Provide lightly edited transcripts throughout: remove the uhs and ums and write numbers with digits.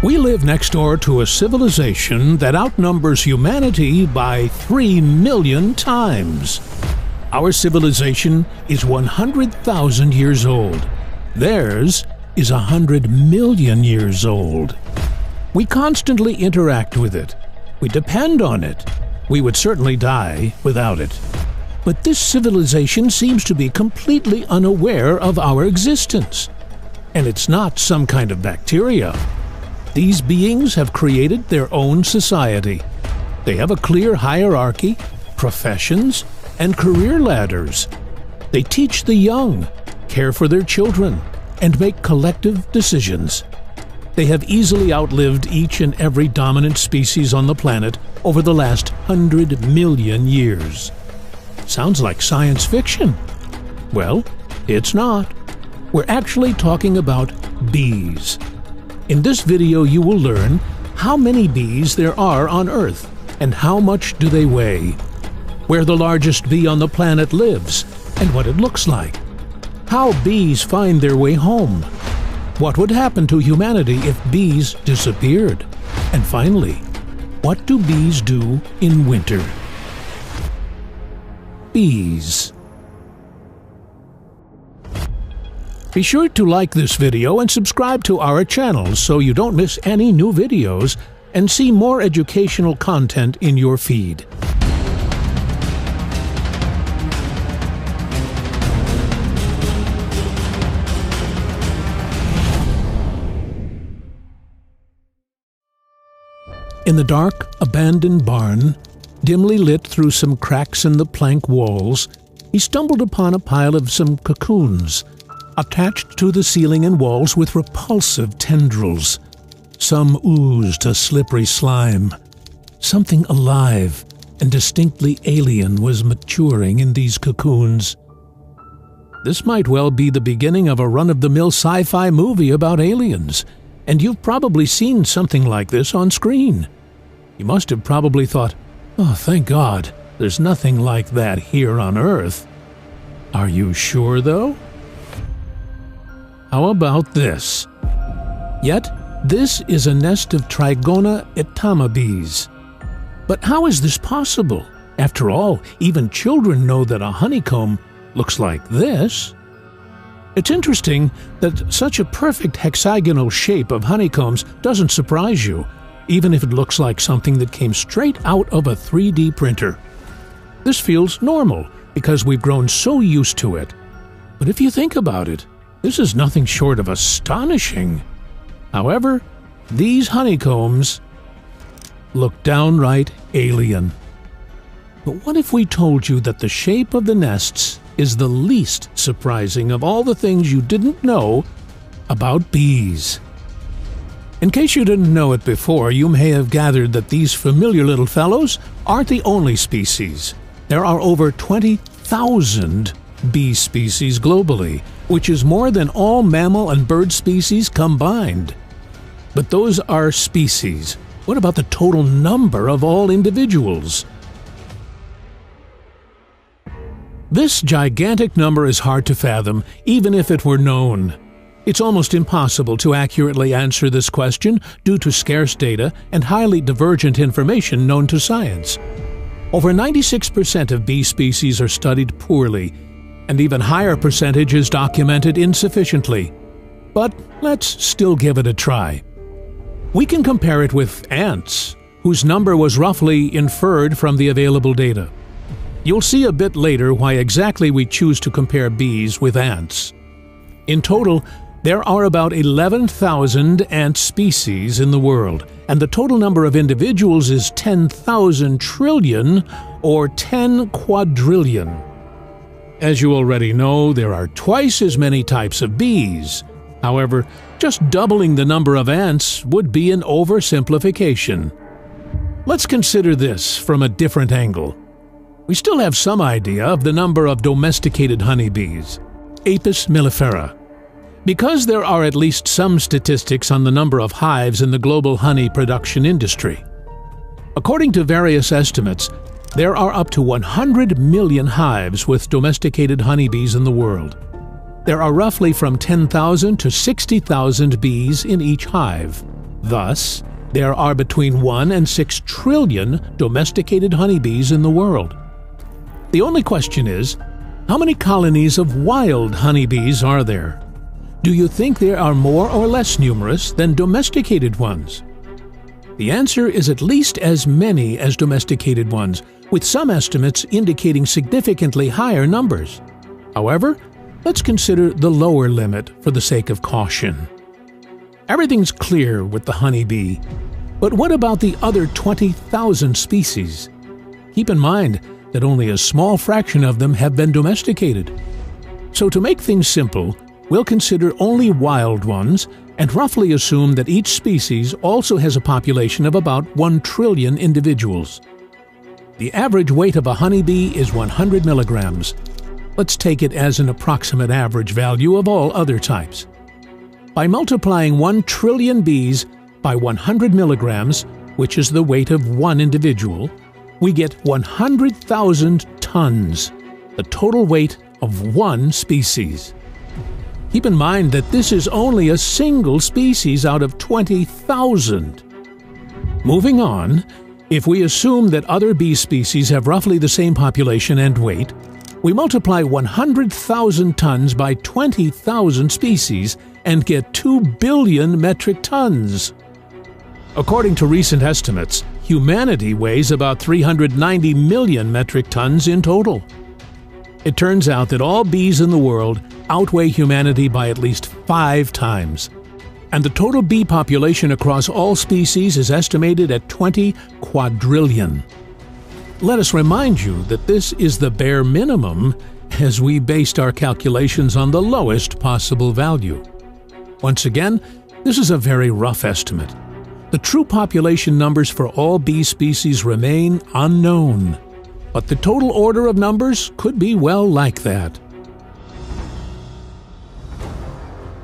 We live next door to a civilization that outnumbers humanity by 3 million times. Our civilization is 100,000 years old. Theirs is 100 million years old. We constantly interact with it. We depend on it. We would certainly die without it. But this civilization seems to be completely unaware of our existence. And it's not some kind of bacteria. These beings have created their own society. They have a clear hierarchy, professions, and career ladders. They teach the young, care for their children, and make collective decisions. They have easily outlived each and every dominant species on the planet over the last 100 million years. Sounds like science fiction. Well, it's not. We're actually talking about bees. In this video, you will learn how many bees there are on Earth and how much do they weigh, where the largest bee on the planet lives and what it looks like, how bees find their way home, what would happen to humanity if bees disappeared, and finally, what do bees do in winter? Bees. Be sure to like this video and subscribe to our channel so you don't miss any new videos and see more educational content in your feed. In the dark, abandoned barn, dimly lit through some cracks in the plank walls, he stumbled upon a pile of some cocoons, attached to the ceiling and walls with repulsive tendrils. Some oozed a slippery slime. Something alive and distinctly alien was maturing in these cocoons. This might well be the beginning of a run-of-the-mill sci-fi movie about aliens, and you've probably seen something like this on screen. You must have probably thought, "Oh, thank God, there's nothing like that here on Earth." Are you sure, though? How about this? Yet, this is a nest of Trigona etama bees. But how is this possible? After all, even children know that a honeycomb looks like this. It's interesting that such a perfect hexagonal shape of honeycombs doesn't surprise you, even if it looks like something that came straight out of a 3D printer. This feels normal because we've grown so used to it. But if you think about it, this is nothing short of astonishing. However, these honeycombs look downright alien. But what if we told you that the shape of the nests is the least surprising of all the things you didn't know about bees? In case you didn't know it before, you may have gathered that these familiar little fellows aren't the only species. There are over 20,000 bee species globally, which is more than all mammal and bird species combined. But those are species. What about the total number of all individuals? This gigantic number is hard to fathom, even if it were known. It's almost impossible to accurately answer this question due to scarce data and highly divergent information known to science. Over 96% of bee species are studied poorly, and even higher percentage is documented insufficiently. But let's still give it a try. We can compare it with ants, whose number was roughly inferred from the available data. You'll see a bit later why exactly we choose to compare bees with ants. In total, there are about 11,000 ant species in the world, and the total number of individuals is 10,000 trillion or 10 quadrillion. As you already know, there are twice as many types of bees. However, just doubling the number of ants would be an oversimplification. Let's consider this from a different angle. We still have some idea of the number of domesticated honeybees, Apis mellifera. Because there are at least some statistics on the number of hives in the global honey production industry. According to various estimates, there are up to 100 million hives with domesticated honeybees in the world. There are roughly from 10,000 to 60,000 bees in each hive. Thus, there are between 1 and 6 trillion domesticated honeybees in the world. The only question is, how many colonies of wild honeybees are there? Do you think there are more or less numerous than domesticated ones? The answer is at least as many as domesticated ones, with some estimates indicating significantly higher numbers. However, let's consider the lower limit for the sake of caution. Everything's clear with the honeybee, but what about the other 20,000 species? Keep in mind that only a small fraction of them have been domesticated. So to make things simple, we'll consider only wild ones and roughly assume that each species also has a population of about 1 trillion individuals. The average weight of a honeybee is 100 milligrams. Let's take it as an approximate average value of all other types. By multiplying 1 trillion bees by 100 milligrams, which is the weight of one individual, we get 100,000 tons, the total weight of one species. Keep in mind that this is only a single species out of 20,000. Moving on, if we assume that other bee species have roughly the same population and weight, we multiply 100,000 tons by 20,000 species and get 2 billion metric tons. According to recent estimates, humanity weighs about 390 million metric tons in total. It turns out that all bees in the world outweigh humanity by at least 5 times, and the total bee population across all species is estimated at 20 quadrillion. Let us remind you that this is the bare minimum, as we based our calculations on the lowest possible value. Once again, this is a very rough estimate. The true population numbers for all bee species remain unknown, but the total order of numbers could be well like that.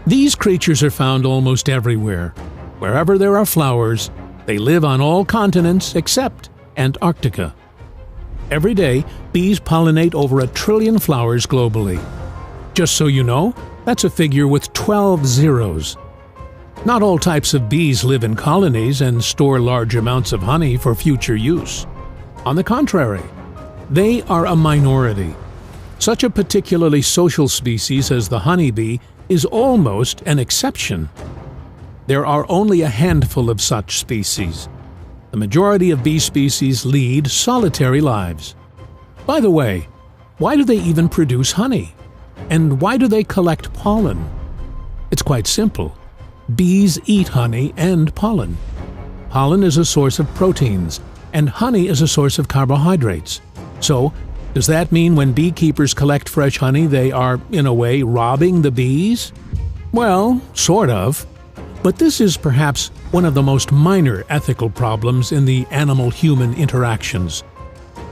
These creatures are found almost everywhere. Wherever there are flowers, they live on all continents except Antarctica. Every day, bees pollinate over 1 trillion flowers globally. Just so you know, that's a figure with 12 zeros. Not all types of bees live in colonies and store large amounts of honey for future use. On the contrary, they are a minority. Such a particularly social species as the honeybee is almost an exception. There are only a handful of such species. The majority of bee species lead solitary lives. By the way, why do they even produce honey? And why do they collect pollen? It's quite simple. Bees eat honey and pollen. Pollen is a source of proteins, and honey is a source of carbohydrates. So, does that mean when beekeepers collect fresh honey, they are, in a way, robbing the bees? Well, sort of. But this is perhaps one of the most minor ethical problems in the animal-human interactions.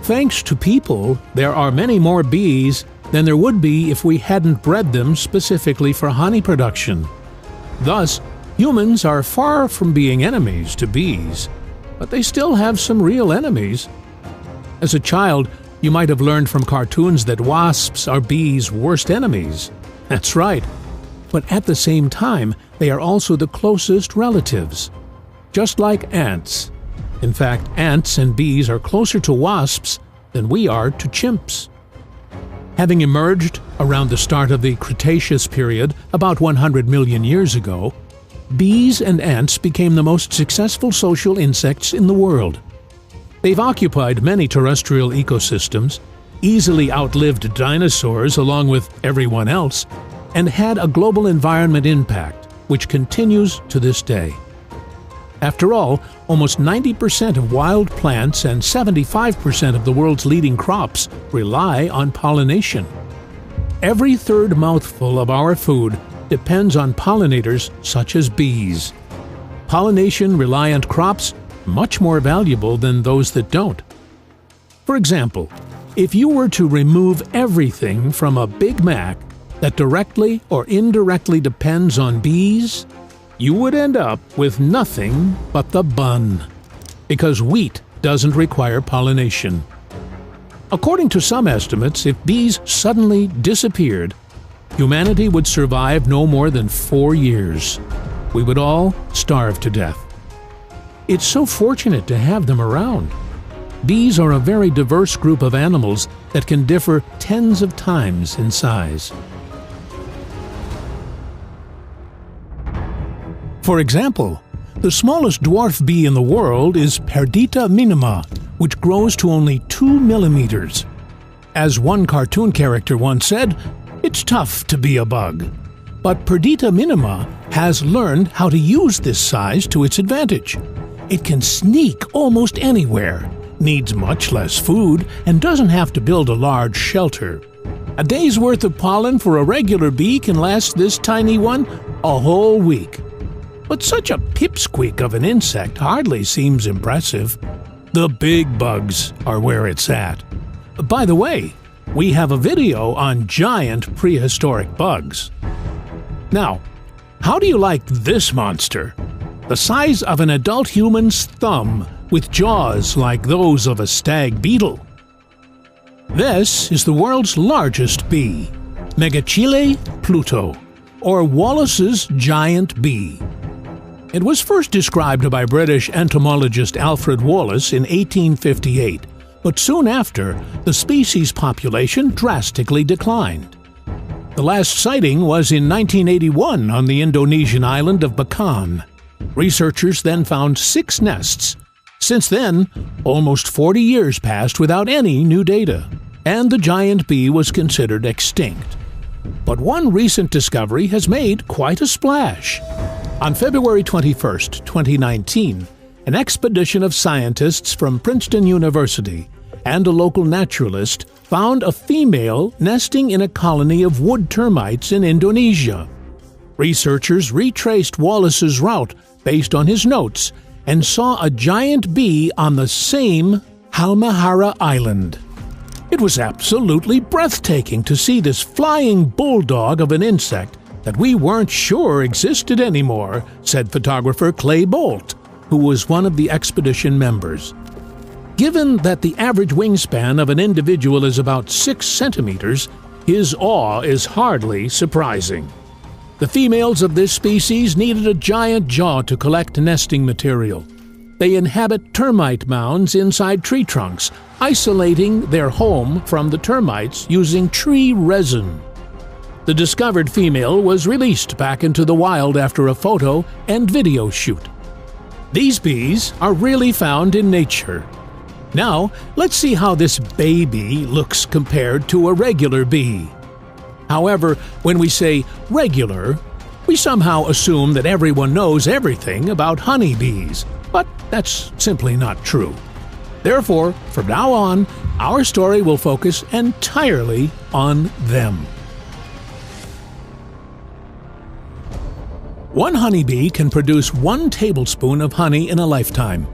Thanks to people, there are many more bees than there would be if we hadn't bred them specifically for honey production. Thus, humans are far from being enemies to bees, but they still have some real enemies. As a child, you might have learned from cartoons that wasps are bees' worst enemies. That's right. But at the same time, they are also the closest relatives. Just like ants. In fact, ants and bees are closer to wasps than we are to chimps. Having emerged around the start of the Cretaceous period, about 100 million years ago, bees and ants became the most successful social insects in the world. They've occupied many terrestrial ecosystems, easily outlived dinosaurs along with everyone else, and had a global environment impact, which continues to this day. After all, almost 90% of wild plants and 75% of the world's leading crops rely on pollination. Every third mouthful of our food depends on pollinators such as bees. Pollination-reliant crops are much more valuable than those that don't. For example, if you were to remove everything from a Big Mac that directly or indirectly depends on bees, you would end up with nothing but the bun, because wheat doesn't require pollination. According to some estimates, if bees suddenly disappeared, humanity would survive no more than 4 years. We would all starve to death. It's so fortunate to have them around. Bees are a very diverse group of animals that can differ tens of times in size. For example, the smallest dwarf bee in the world is Perdita minima, which grows to only 2 millimeters. As one cartoon character once said, "It's tough to be a bug." But Perdita minima has learned how to use this size to its advantage. It can sneak almost anywhere, needs much less food, and doesn't have to build a large shelter. A day's worth of pollen for a regular bee can last this tiny one a whole week. But such a pipsqueak of an insect hardly seems impressive. The big bugs are where it's at. By the way, we have a video on giant prehistoric bugs. Now, how do you like this monster? The size of an adult human's thumb, with jaws like those of a stag beetle. This is the world's largest bee, Megachile pluto, or Wallace's giant bee. It was first described by British entomologist Alfred Wallace in 1858, but soon after, the species population drastically declined. The last sighting was in 1981 on the Indonesian island of Bacan. Researchers then found 6 nests. Since then, almost 40 years passed without any new data, and the giant bee was considered extinct. But one recent discovery has made quite a splash. On February 21, 2019, an expedition of scientists from Princeton University and a local naturalist found a female nesting in a colony of wood termites in Indonesia. Researchers retraced Wallace's route based on his notes and saw a giant bee on the same Halmahera Island. It was absolutely breathtaking to see this flying bulldog of an insect that we weren't sure existed anymore, said photographer Clay Bolt, who was one of the expedition members. Given that the average wingspan of an individual is about 6 centimeters, his awe is hardly surprising. The females of this species needed a giant jaw to collect nesting material. They inhabit termite mounds inside tree trunks, isolating their home from the termites using tree resin. The discovered female was released back into the wild after a photo and video shoot. These bees are really found in nature. Now, let's see how this baby looks compared to a regular bee. However, when we say regular, we somehow assume that everyone knows everything about honeybees, but that's simply not true. Therefore, from now on, our story will focus entirely on them. One honeybee can produce 1 tablespoon of honey in a lifetime.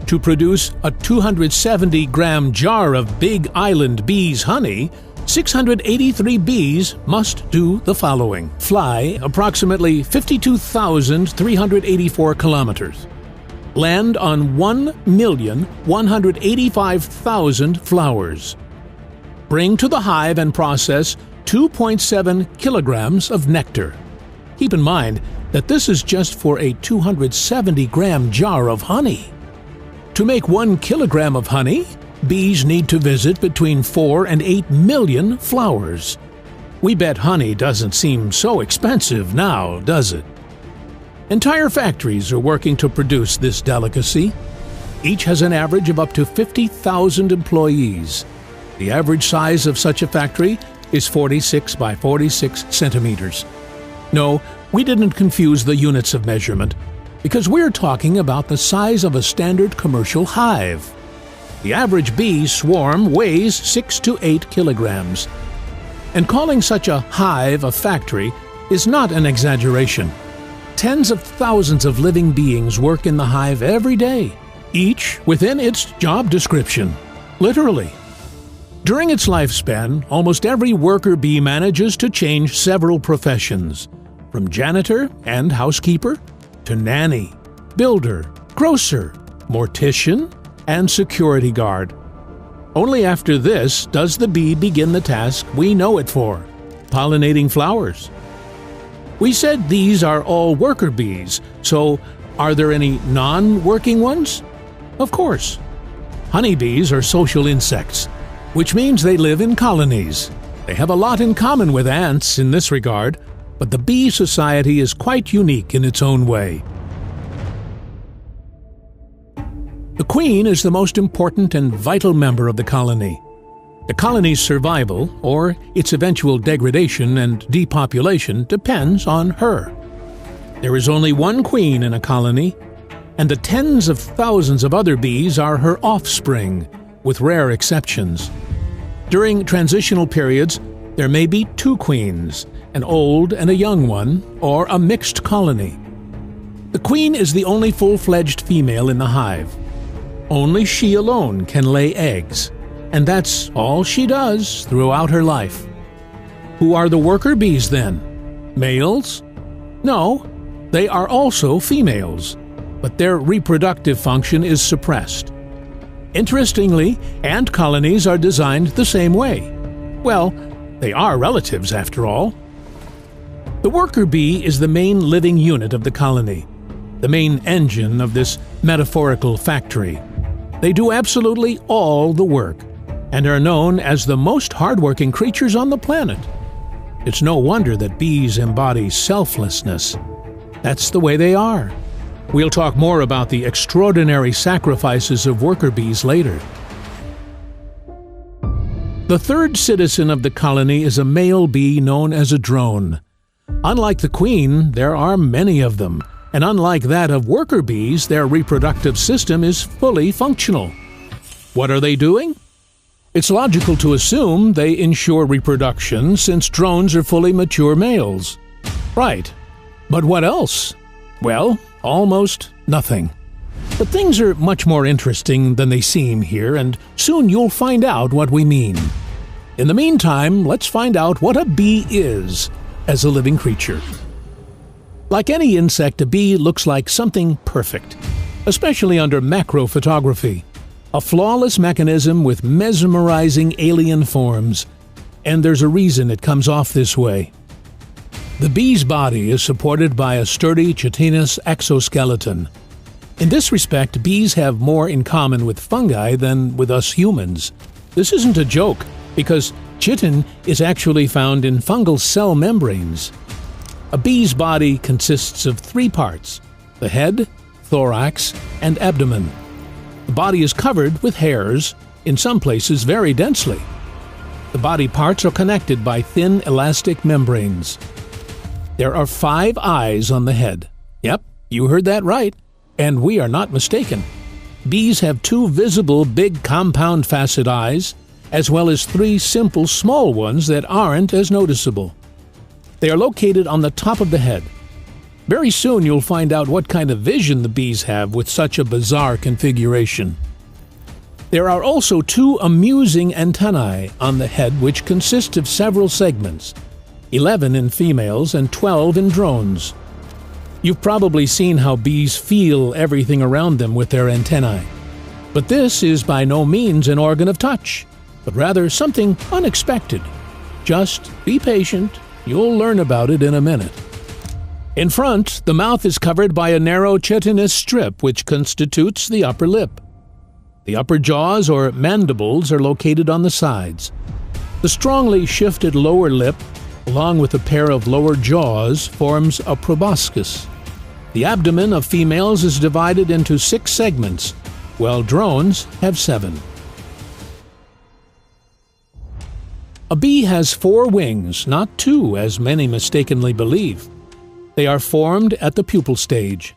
To produce a 270-gram jar of Big Island bees' honey, 683 bees must do the following: fly approximately 52,384 kilometers, land on 1,185,000 flowers, bring to the hive and process 2.7 kilograms of nectar. Keep in mind that this is just for a 270-gram jar of honey. To make 1 kilogram of honey, bees need to visit between 4 and 8 million flowers. We bet honey doesn't seem so expensive now, does it? Entire factories are working to produce this delicacy. Each has an average of up to 50,000 employees. The average size of such a factory is 46 by 46 centimeters. No, we didn't confuse the units of measurement, because we're talking about the size of a standard commercial hive. The average bee swarm weighs 6 to 8 kilograms. And calling such a hive a factory is not an exaggeration. Tens of thousands of living beings work in the hive every day, each within its job description, literally. During its lifespan, almost every worker bee manages to change several professions, from janitor and housekeeper to nanny, builder, grocer, mortician, and security guard. Only after this does the bee begin the task we know it for, pollinating flowers. We said these are all worker bees, so Are there any non-working ones? Of course. Honeybees are social insects, which means they live in colonies. They have a lot in common with ants in this regard, but the bee society is quite unique in its own way. The queen is the most important and vital member of the colony. The colony's survival, or its eventual degradation and depopulation, depends on her. There is only one queen in a colony, and the tens of thousands of other bees are her offspring, with rare exceptions. During transitional periods, there may be two queens, an old and a young one, or a mixed colony. The queen is the only full-fledged female in the hive. Only she alone can lay eggs, and that's all she does throughout her life. Who are the worker bees then? Males? No, they are also females, but their reproductive function is suppressed. Interestingly, ant colonies are designed the same way. Well, they are relatives after all. The worker bee is the main living unit of the colony, the main engine of this metaphorical factory. They do absolutely all the work, and are known as the most hardworking creatures on the planet. It's no wonder that bees embody selflessness. That's the way they are. We'll talk more about the extraordinary sacrifices of worker bees later. The third citizen of the colony is a male bee known as a drone. Unlike the queen, there are many of them, and unlike that of worker bees, their reproductive system is fully functional. What are they doing? It's logical to assume they ensure reproduction since drones are fully mature males. Right. But what else? Well, almost nothing. But things are much more interesting than they seem here, and soon you'll find out what we mean. In the meantime, let's find out what a bee is as a living creature. Like any insect, a bee looks like something perfect, especially under macro photography. A flawless mechanism with mesmerizing alien forms, and there's a reason it comes off this way. The bee's body is supported by a sturdy chitinous exoskeleton. In this respect, bees have more in common with fungi than with us humans. This isn't a joke, because chitin is actually found in fungal cell membranes. A bee's body consists of three parts: the head, thorax, and abdomen. The body is covered with hairs, in some places very densely. The body parts are connected by thin elastic membranes. There are 5 eyes on the head. Yep, you heard that right, and we are not mistaken. Bees have 2 visible big compound facet eyes, as well as 3 simple small ones that aren't as noticeable. They are located on the top of the head. Very soon you'll find out what kind of vision the bees have with such a bizarre configuration. There are also 2 amusing antennae on the head which consist of several segments, 11 in females and 12 in drones. You've probably seen how bees feel everything around them with their antennae. But this is by no means an organ of touch, but rather something unexpected. Just be patient, you'll learn about it in a minute. In front, the mouth is covered by a narrow chitinous strip which constitutes the upper lip. The upper jaws or mandibles are located on the sides. The strongly shifted lower lip, along with a pair of lower jaws, forms a proboscis. The abdomen of females is divided into 6 segments, while drones have 7. A bee has 4 wings, not 2 as many mistakenly believe. They are formed at the pupal stage.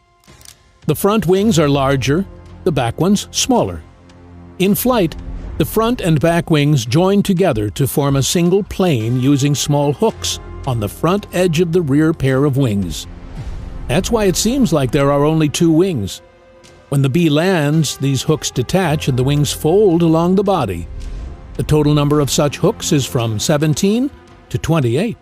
The front wings are larger, the back ones smaller. In flight, the front and back wings join together to form a single plane using small hooks on the front edge of the rear pair of wings. That's why it seems like there are only 2 wings. When the bee lands, these hooks detach and the wings fold along the body. The total number of such hooks is from 17 to 28.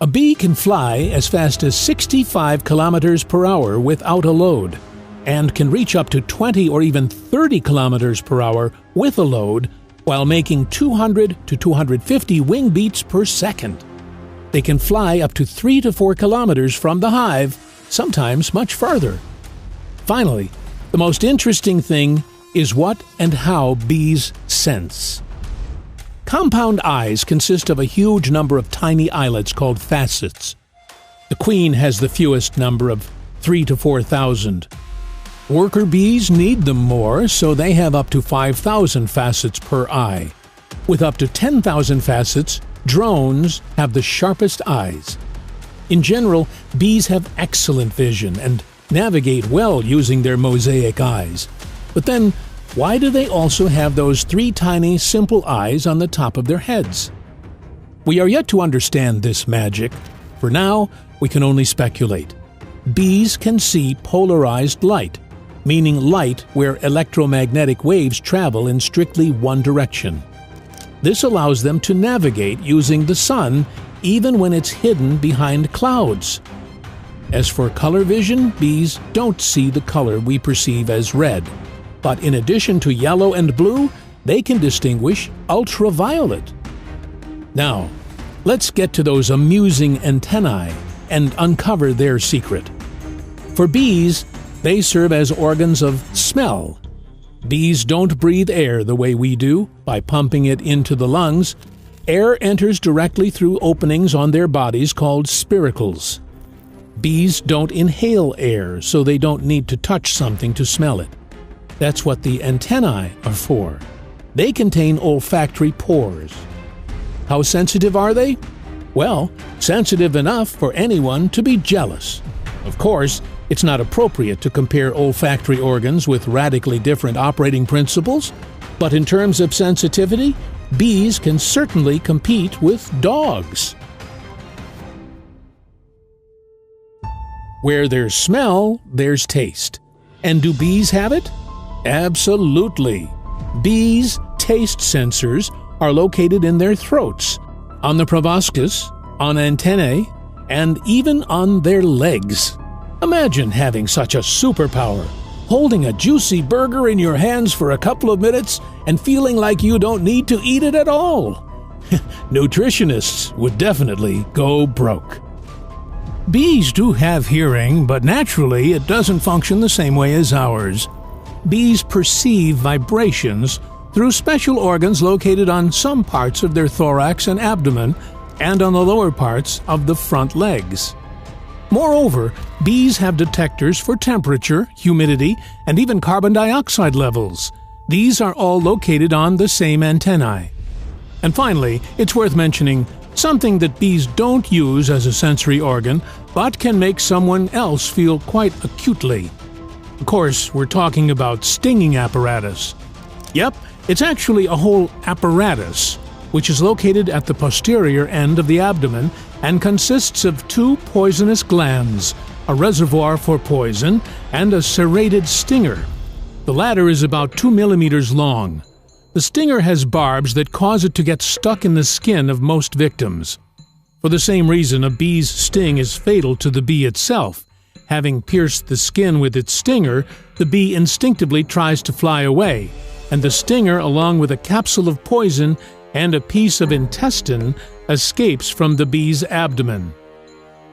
A bee can fly as fast as 65 kilometers per hour without a load, and can reach up to 20 or even 30 kilometers per hour with a load while making 200 to 250 wing beats per second. They can fly up to 3 to 4 kilometers from the hive, sometimes much farther. Finally, the most interesting thing is what and how bees sense. Compound eyes consist of a huge number of tiny eyelets called facets. The queen has the fewest number of 3,000 to 4,000. Worker bees need them more, so they have up to 5,000 facets per eye. With up to 10,000 facets, drones have the sharpest eyes. In general, bees have excellent vision and navigate well using their mosaic eyes. But then, why do they also have those 3 tiny, simple eyes on the top of their heads? We are yet to understand this magic. For now, we can only speculate. Bees can see polarized light, meaning light where electromagnetic waves travel in strictly one direction. This allows them to navigate using the sun even when it's hidden behind clouds. As for color vision, bees don't see the color we perceive as red. But in addition to yellow and blue, they can distinguish ultraviolet. Now, let's get to those amusing antennae and uncover their secret. For bees, they serve as organs of smell. Bees don't breathe air the way we do, by pumping it into the lungs. Air enters directly through openings on their bodies called spiracles. Bees don't inhale air, so they don't need to touch something to smell it. That's what the antennae are for. They contain olfactory pores. How sensitive are they? Well, sensitive enough for anyone to be jealous. Of course, it's not appropriate to compare olfactory organs with radically different operating principles, but in terms of sensitivity, bees can certainly compete with dogs. Where there's smell, there's taste. And do bees have it? Absolutely. Bees' taste sensors are located in their throats, on the proboscis, on antennae, and even on their legs. Imagine having such a superpower, holding a juicy burger in your hands for a couple of minutes and feeling like you don't need to eat it at all. Nutritionists would definitely go broke. Bees do have hearing, but naturally it doesn't function the same way as ours. Bees perceive vibrations through special organs located on some parts of their thorax and abdomen and on the lower parts of the front legs. Moreover, bees have detectors for temperature, humidity, and even carbon dioxide levels. These are all located on the same antennae. And finally, it's worth mentioning something that bees don't use as a sensory organ, but can make someone else feel quite acutely. Of course, we're talking about stinging apparatus. Yep, it's actually a whole apparatus, which is located at the posterior end of the abdomen and consists of 2 poisonous glands, a reservoir for poison, and a serrated stinger. The latter is about 2 millimeters long. The stinger has barbs that cause it to get stuck in the skin of most victims. For the same reason, a bee's sting is fatal to the bee itself. Having pierced the skin with its stinger, the bee instinctively tries to fly away, and the stinger, along with a capsule of poison and a piece of intestine, escapes from the bee's abdomen.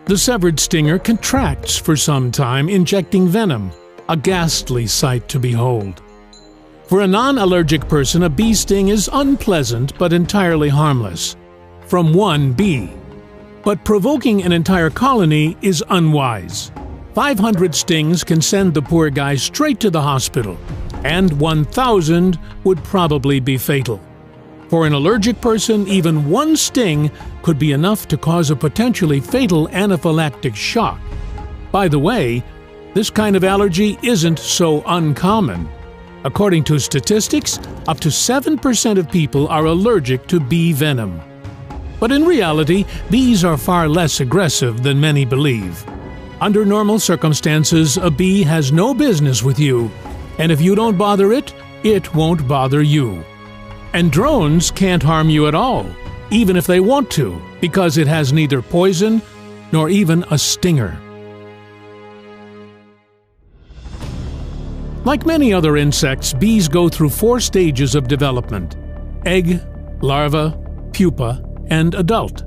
The severed stinger contracts for some time, injecting venom, a ghastly sight to behold. For a non-allergic person, a bee sting is unpleasant but entirely harmless. From one bee. But provoking an entire colony is unwise. 500 stings can send the poor guy straight to the hospital, and 1,000 would probably be fatal. For an allergic person, even one sting could be enough to cause a potentially fatal anaphylactic shock. By the way, this kind of allergy isn't so uncommon. According to statistics, up to 7% of people are allergic to bee venom. But in reality, bees are far less aggressive than many believe. Under normal circumstances, a bee has no business with you, and if you don't bother it, it won't bother you. And drones can't harm you at all, even if they want to, because it has neither poison nor even a stinger. Like many other insects, bees go through 4 stages of development: egg, larva, pupa, and adult.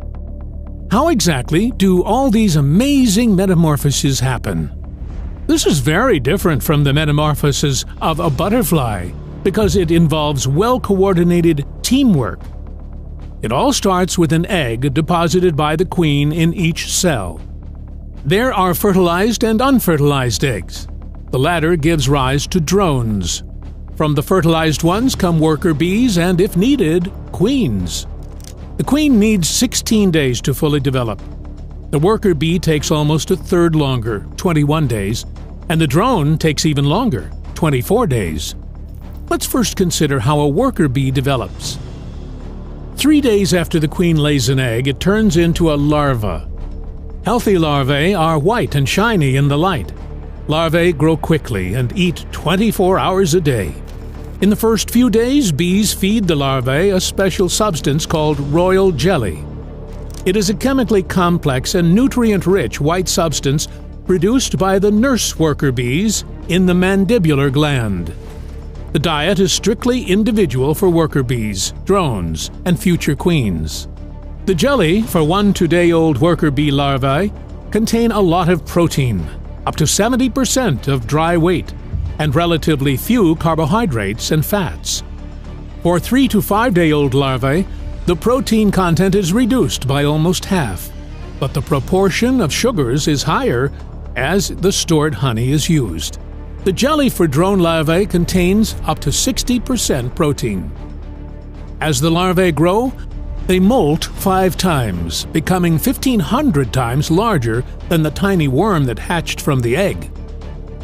How exactly do all these amazing metamorphoses happen? This is very different from the metamorphosis of a butterfly because it involves well-coordinated teamwork. It all starts with an egg deposited by the queen in each cell. There are fertilized and unfertilized eggs. The latter gives rise to drones. From the fertilized ones come worker bees and, if needed, queens. The queen needs 16 days to fully develop. The worker bee takes almost a third longer, 21 days, and the drone takes even longer, 24 days. Let's first consider how a worker bee develops. 3 days after the queen lays an egg, it turns into a larva. Healthy larvae are white and shiny in the light. Larvae grow quickly and eat 24 hours a day. In the first few days, bees feed the larvae a special substance called royal jelly. It is a chemically complex and nutrient-rich white substance produced by the nurse worker bees in the mandibular gland. The diet is strictly individual for worker bees, drones, and future queens. The jelly for 1 2-day-old worker bee larvae contain a lot of protein, up to 70% of dry weight, and relatively few carbohydrates and fats. For 3 to 5-day-old larvae, the protein content is reduced by almost half, but the proportion of sugars is higher as the stored honey is used. The jelly for drone larvae contains up to 60% protein. As the larvae grow, they molt 5 times, becoming 1,500 times larger than the tiny worm that hatched from the egg.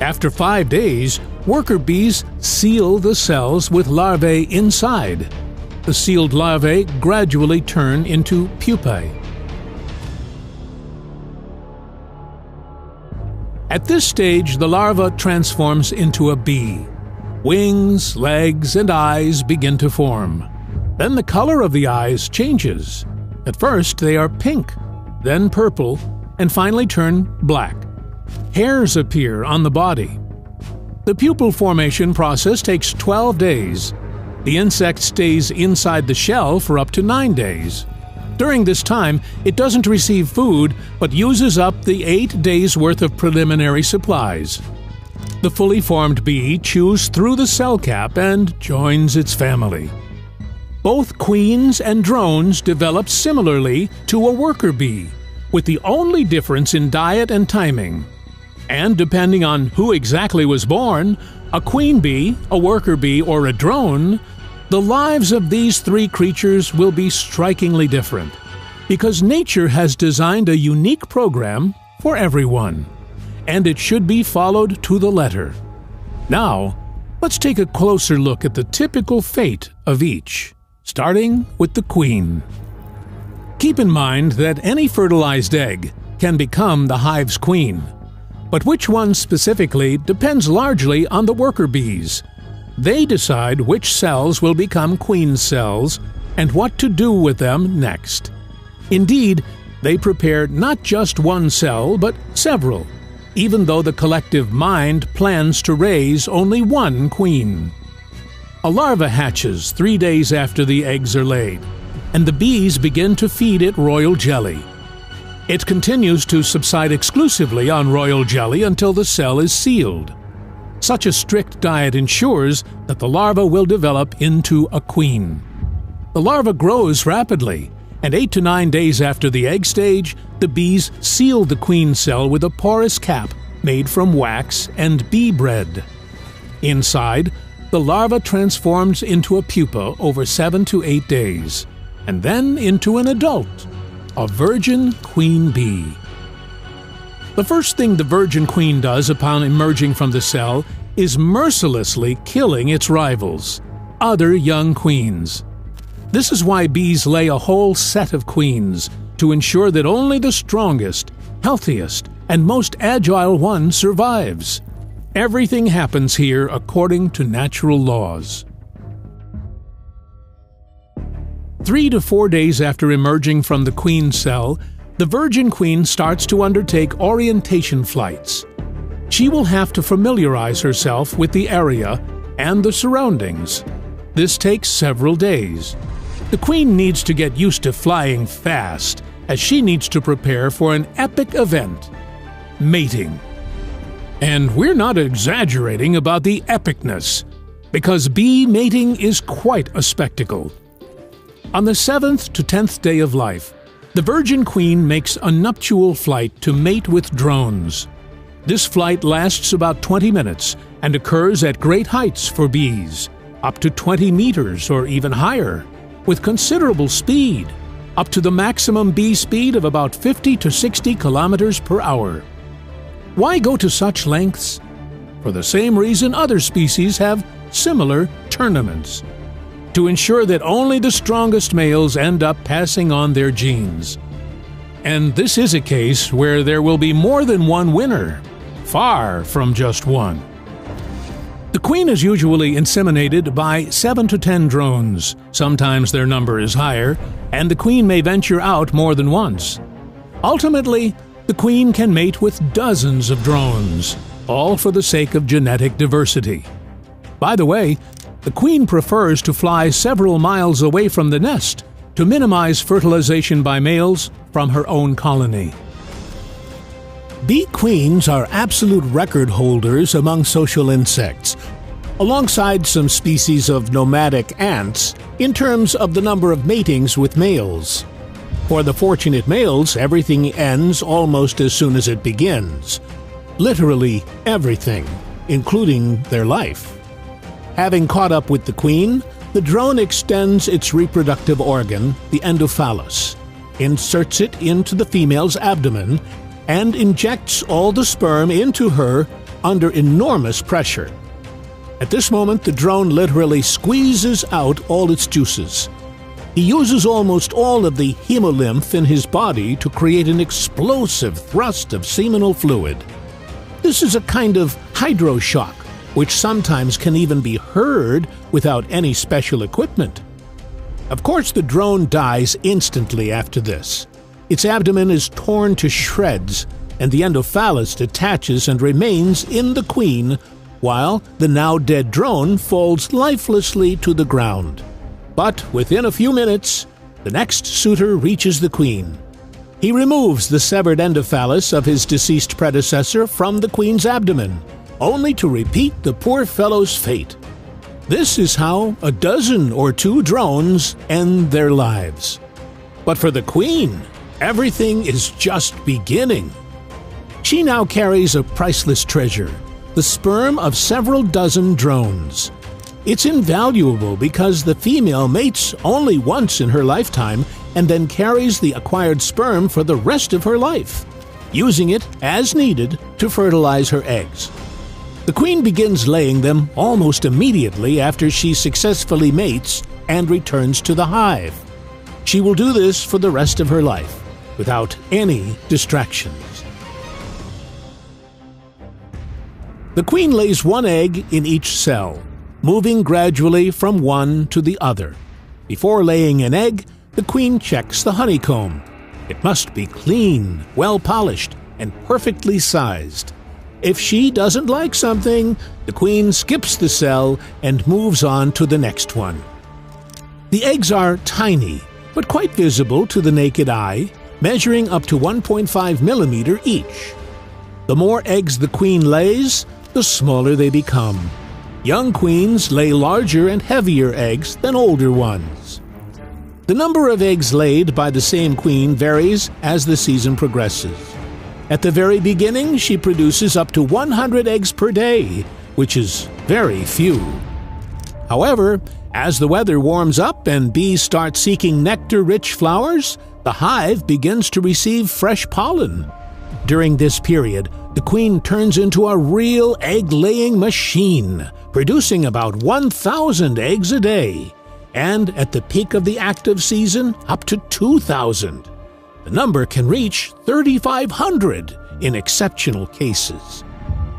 After 5 days, worker bees seal the cells with larvae inside. The sealed larvae gradually turn into pupae. At this stage, the larva transforms into a bee. Wings, legs, and eyes begin to form. Then the color of the eyes changes. At first, they are pink, then purple, and finally turn black. Hairs appear on the body. The pupal formation process takes 12 days. The insect stays inside the shell for up to 9 days. During this time, it doesn't receive food, but uses up the 8 days' worth of preliminary supplies. The fully formed bee chews through the cell cap and joins its family. Both queens and drones develop similarly to a worker bee, with the only difference in diet and timing. And depending on who exactly was born, a queen bee, a worker bee, or a drone, the lives of these 3 creatures will be strikingly different, because nature has designed a unique program for everyone, and it should be followed to the letter. Now, let's take a closer look at the typical fate of each, starting with the queen. Keep in mind that any fertilized egg can become the hive's queen, but which one specifically depends largely on the worker bees. They decide which cells will become queen cells and what to do with them next. Indeed, they prepare not just one cell, but several, even though the collective mind plans to raise only one queen. A larva hatches 3 days after the eggs are laid, and the bees begin to feed it royal jelly. It continues to subside exclusively on royal jelly until the cell is sealed. Such a strict diet ensures that the larva will develop into a queen. The larva grows rapidly, and 8 to 9 days after the egg stage, the bees seal the queen cell with a porous cap made from wax and bee bread. Inside, the larva transforms into a pupa over 7 to 8 days, and then into an adult, a virgin queen bee. The first thing the virgin queen does upon emerging from the cell is mercilessly killing its rivals, other young queens. This is why bees lay a whole set of queens, to ensure that only the strongest, healthiest, and most agile one survives. Everything happens here according to natural laws. 3 to 4 days after emerging from the queen cell, the virgin queen starts to undertake orientation flights. She will have to familiarize herself with the area and the surroundings. This takes several days. The queen needs to get used to flying fast, as she needs to prepare for an epic event: mating. And we're not exaggerating about the epicness, because bee mating is quite a spectacle. On the 7th to 10th day of life, the virgin queen makes a nuptial flight to mate with drones. This flight lasts about 20 minutes and occurs at great heights for bees, up to 20 meters or even higher, with considerable speed, up to the maximum bee speed of about 50 to 60 kilometers per hour. Why go to such lengths? For the same reason other species have similar tournaments, to ensure that only the strongest males end up passing on their genes. And this is a case where there will be more than one winner, far from just one. The queen is usually inseminated by 7 to 10 drones. Sometimes their number is higher, and the queen may venture out more than once. Ultimately, the queen can mate with dozens of drones, all for the sake of genetic diversity. By the way, the queen prefers to fly several miles away from the nest to minimize fertilization by males from her own colony. Bee queens are absolute record holders among social insects, alongside some species of nomadic ants in terms of the number of matings with males. For the fortunate males, everything ends almost as soon as it begins. Literally everything, including their life. Having caught up with the queen, the drone extends its reproductive organ, the endophallus, inserts it into the female's abdomen, and injects all the sperm into her under enormous pressure. At this moment, the drone literally squeezes out all its juices. He uses almost all of the hemolymph in his body to create an explosive thrust of seminal fluid. This is a kind of hydroshock, which sometimes can even be heard without any special equipment. Of course, the drone dies instantly after this. Its abdomen is torn to shreds, and the endophallus detaches and remains in the queen, while the now dead drone falls lifelessly to the ground. But within a few minutes, the next suitor reaches the queen. He removes the severed endophallus of his deceased predecessor from the queen's abdomen, only to repeat the poor fellow's fate. This is how a dozen or two drones end their lives. But for the queen, everything is just beginning. She now carries a priceless treasure, the sperm of several dozen drones. It's invaluable because the female mates only once in her lifetime and then carries the acquired sperm for the rest of her life, using it as needed to fertilize her eggs. The queen begins laying them almost immediately after she successfully mates and returns to the hive. She will do this for the rest of her life, without any distractions. The queen lays one egg in each cell, moving gradually from one to the other. Before laying an egg, the queen checks the honeycomb. It must be clean, well-polished, and perfectly sized. If she doesn't like something, the queen skips the cell and moves on to the next one. The eggs are tiny, but quite visible to the naked eye, measuring up to 1.5 millimeter each. The more eggs the queen lays, the smaller they become. Young queens lay larger and heavier eggs than older ones. The number of eggs laid by the same queen varies as the season progresses. At the very beginning, she produces up to 100 eggs per day, which is very few. However, as the weather warms up and bees start seeking nectar-rich flowers, the hive begins to receive fresh pollen. During this period, the queen turns into a real egg-laying machine, producing about 1,000 eggs a day, and at the peak of the active season, up to 2,000. The number can reach 3,500 in exceptional cases.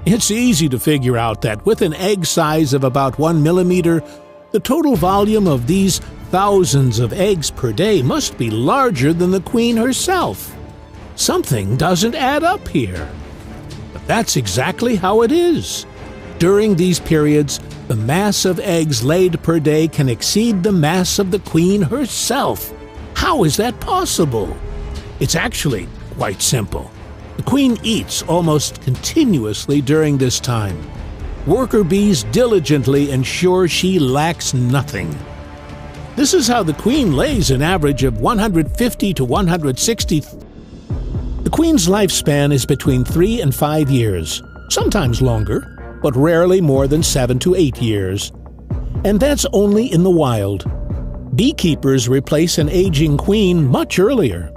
It's easy to figure out that with an egg size of about 1 millimeter, the total volume of these thousands of eggs per day must be larger than the queen herself. Something doesn't add up here. But that's exactly how it is. During these periods, the mass of eggs laid per day can exceed the mass of the queen herself. How is that possible? It's actually quite simple. The queen eats almost continuously during this time. Worker bees diligently ensure she lacks nothing. This is how the queen lays an average of 150 to 160. The queen's lifespan is between 3 and 5 years, sometimes longer, but rarely more than 7 to 8 years. And that's only in the wild. Beekeepers replace an aging queen much earlier.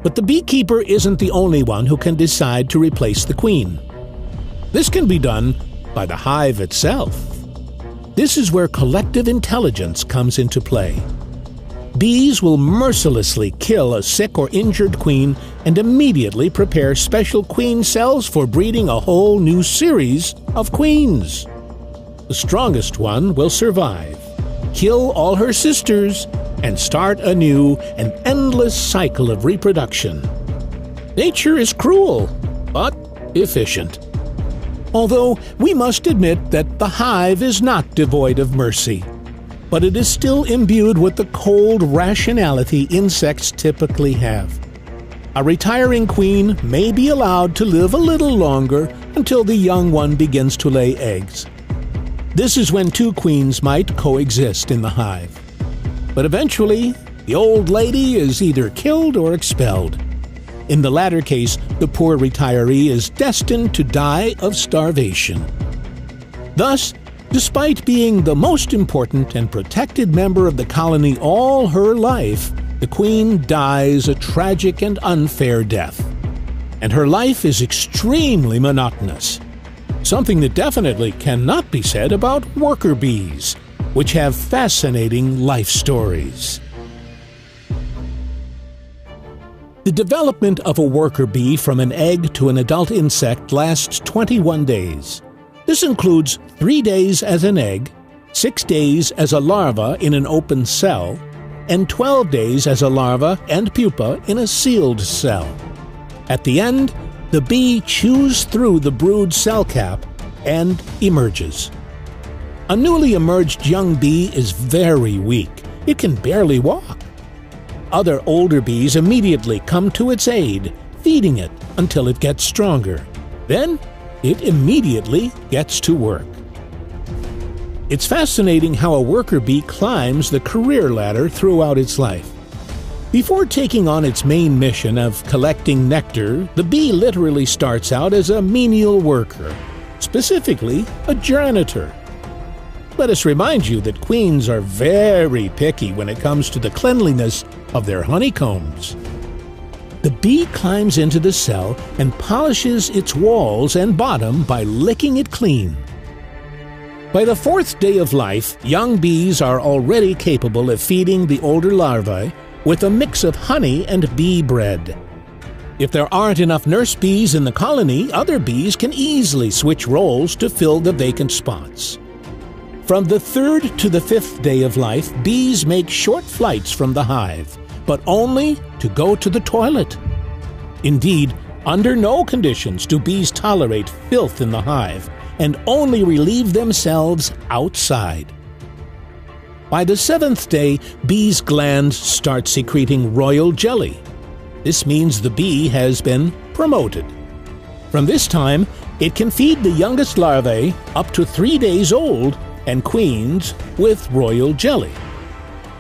But the beekeeper isn't the only one who can decide to replace the queen. This can be done by the hive itself. This is where collective intelligence comes into play. Bees will mercilessly kill a sick or injured queen and immediately prepare special queen cells for breeding a whole new series of queens. The strongest one will survive, kill all her sisters, and start anew an endless cycle of reproduction. Nature is cruel, but efficient. Although we must admit that the hive is not devoid of mercy, but it is still imbued with the cold rationality insects typically have. A retiring queen may be allowed to live a little longer until the young one begins to lay eggs. This is when two queens might coexist in the hive. But eventually, the old lady is either killed or expelled. In the latter case, the poor retiree is destined to die of starvation. Thus, despite being the most important and protected member of the colony all her life, the queen dies a tragic and unfair death. And her life is extremely monotonous. Something that definitely cannot be said about worker bees, which have fascinating life stories. The development of a worker bee from an egg to an adult insect lasts 21 days. This includes 3 days as an egg, 6 days as a larva in an open cell, and 12 days as a larva and pupa in a sealed cell. At the end, the bee chews through the brood cell cap and emerges. A newly emerged young bee is very weak. It can barely walk. Other older bees immediately come to its aid, feeding it until it gets stronger. Then, it immediately gets to work. It's fascinating how a worker bee climbs the career ladder throughout its life. Before taking on its main mission of collecting nectar, the bee literally starts out as a menial worker, specifically a janitor. Let us remind you that queens are very picky when it comes to the cleanliness of their honeycombs. The bee climbs into the cell and polishes its walls and bottom by licking it clean. By the 4th day of life, young bees are already capable of feeding the older larvae with a mix of honey and bee bread. If there aren't enough nurse bees in the colony, other bees can easily switch roles to fill the vacant spots. From the 3rd to the 5th day of life, bees make short flights from the hive, but only to go to the toilet. Indeed, under no conditions do bees tolerate filth in the hive, and only relieve themselves outside. By the 7th day, bees' glands start secreting royal jelly. This means the bee has been promoted. From this time, it can feed the youngest larvae, up to 3 days old, and queens with royal jelly.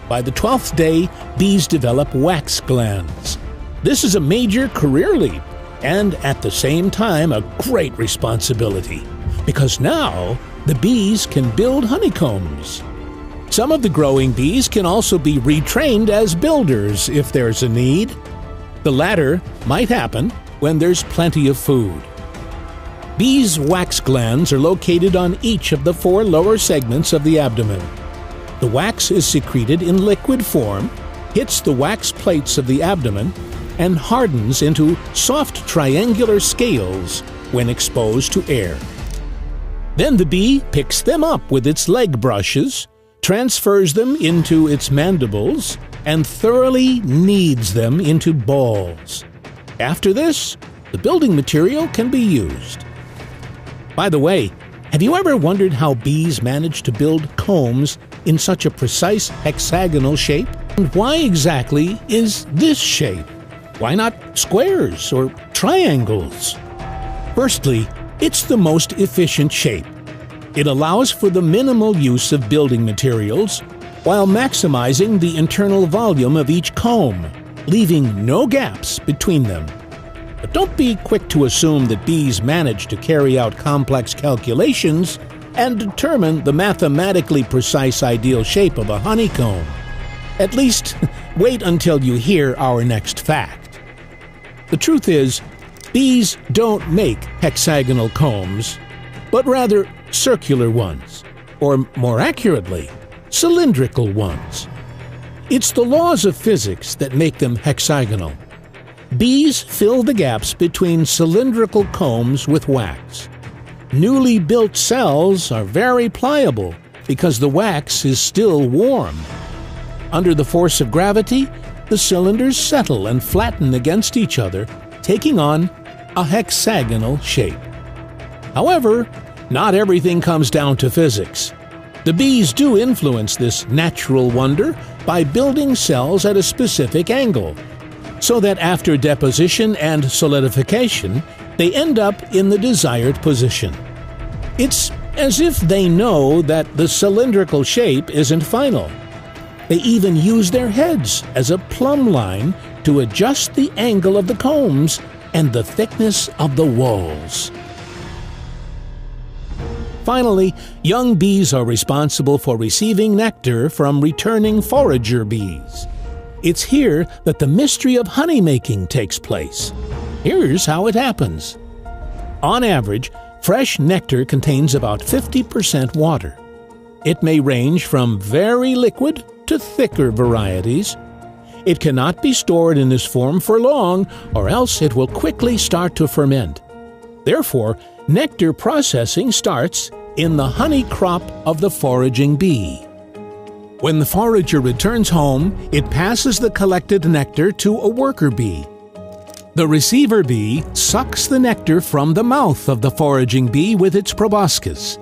By the 12th day, bees develop wax glands. This is a major career leap, and at the same time a great responsibility, because now the bees can build honeycombs. Some of the growing bees can also be retrained as builders if there's a need. The latter might happen when there's plenty of food. Bees' wax glands are located on each of the 4 lower segments of the abdomen. The wax is secreted in liquid form, hits the wax plates of the abdomen, and hardens into soft triangular scales when exposed to air. Then the bee picks them up with its leg brushes, transfers them into its mandibles, and thoroughly kneads them into balls. After this, the building material can be used. By the way, have you ever wondered how bees manage to build combs in such a precise hexagonal shape? And why exactly is this shape? Why not squares or triangles? Firstly, it's the most efficient shape. It allows for the minimal use of building materials while maximizing the internal volume of each comb, leaving no gaps between them. But don't be quick to assume that bees manage to carry out complex calculations and determine the mathematically precise ideal shape of a honeycomb. At least, wait until you hear our next fact. The truth is, bees don't make hexagonal combs, but rather circular ones, or more accurately, cylindrical ones. It's the laws of physics that make them hexagonal. Bees fill the gaps between cylindrical combs with wax. Newly built cells are very pliable because the wax is still warm. Under the force of gravity, the cylinders settle and flatten against each other, taking on a hexagonal shape. However, not everything comes down to physics. The bees do influence this natural wonder by building cells at a specific angle, so that after deposition and solidification, they end up in the desired position. It's as if they know that the cylindrical shape isn't final. They even use their heads as a plumb line to adjust the angle of the combs and the thickness of the walls. Finally, young bees are responsible for receiving nectar from returning forager bees. It's here that the mystery of honey making takes place. Here's how it happens. On average, fresh nectar contains about 50% water. It may range from very liquid to thicker varieties. It cannot be stored in this form for long, or else it will quickly start to ferment. Therefore, nectar processing starts in the honey crop of the foraging bee. When the forager returns home, it passes the collected nectar to a worker bee. The receiver bee sucks the nectar from the mouth of the foraging bee with its proboscis.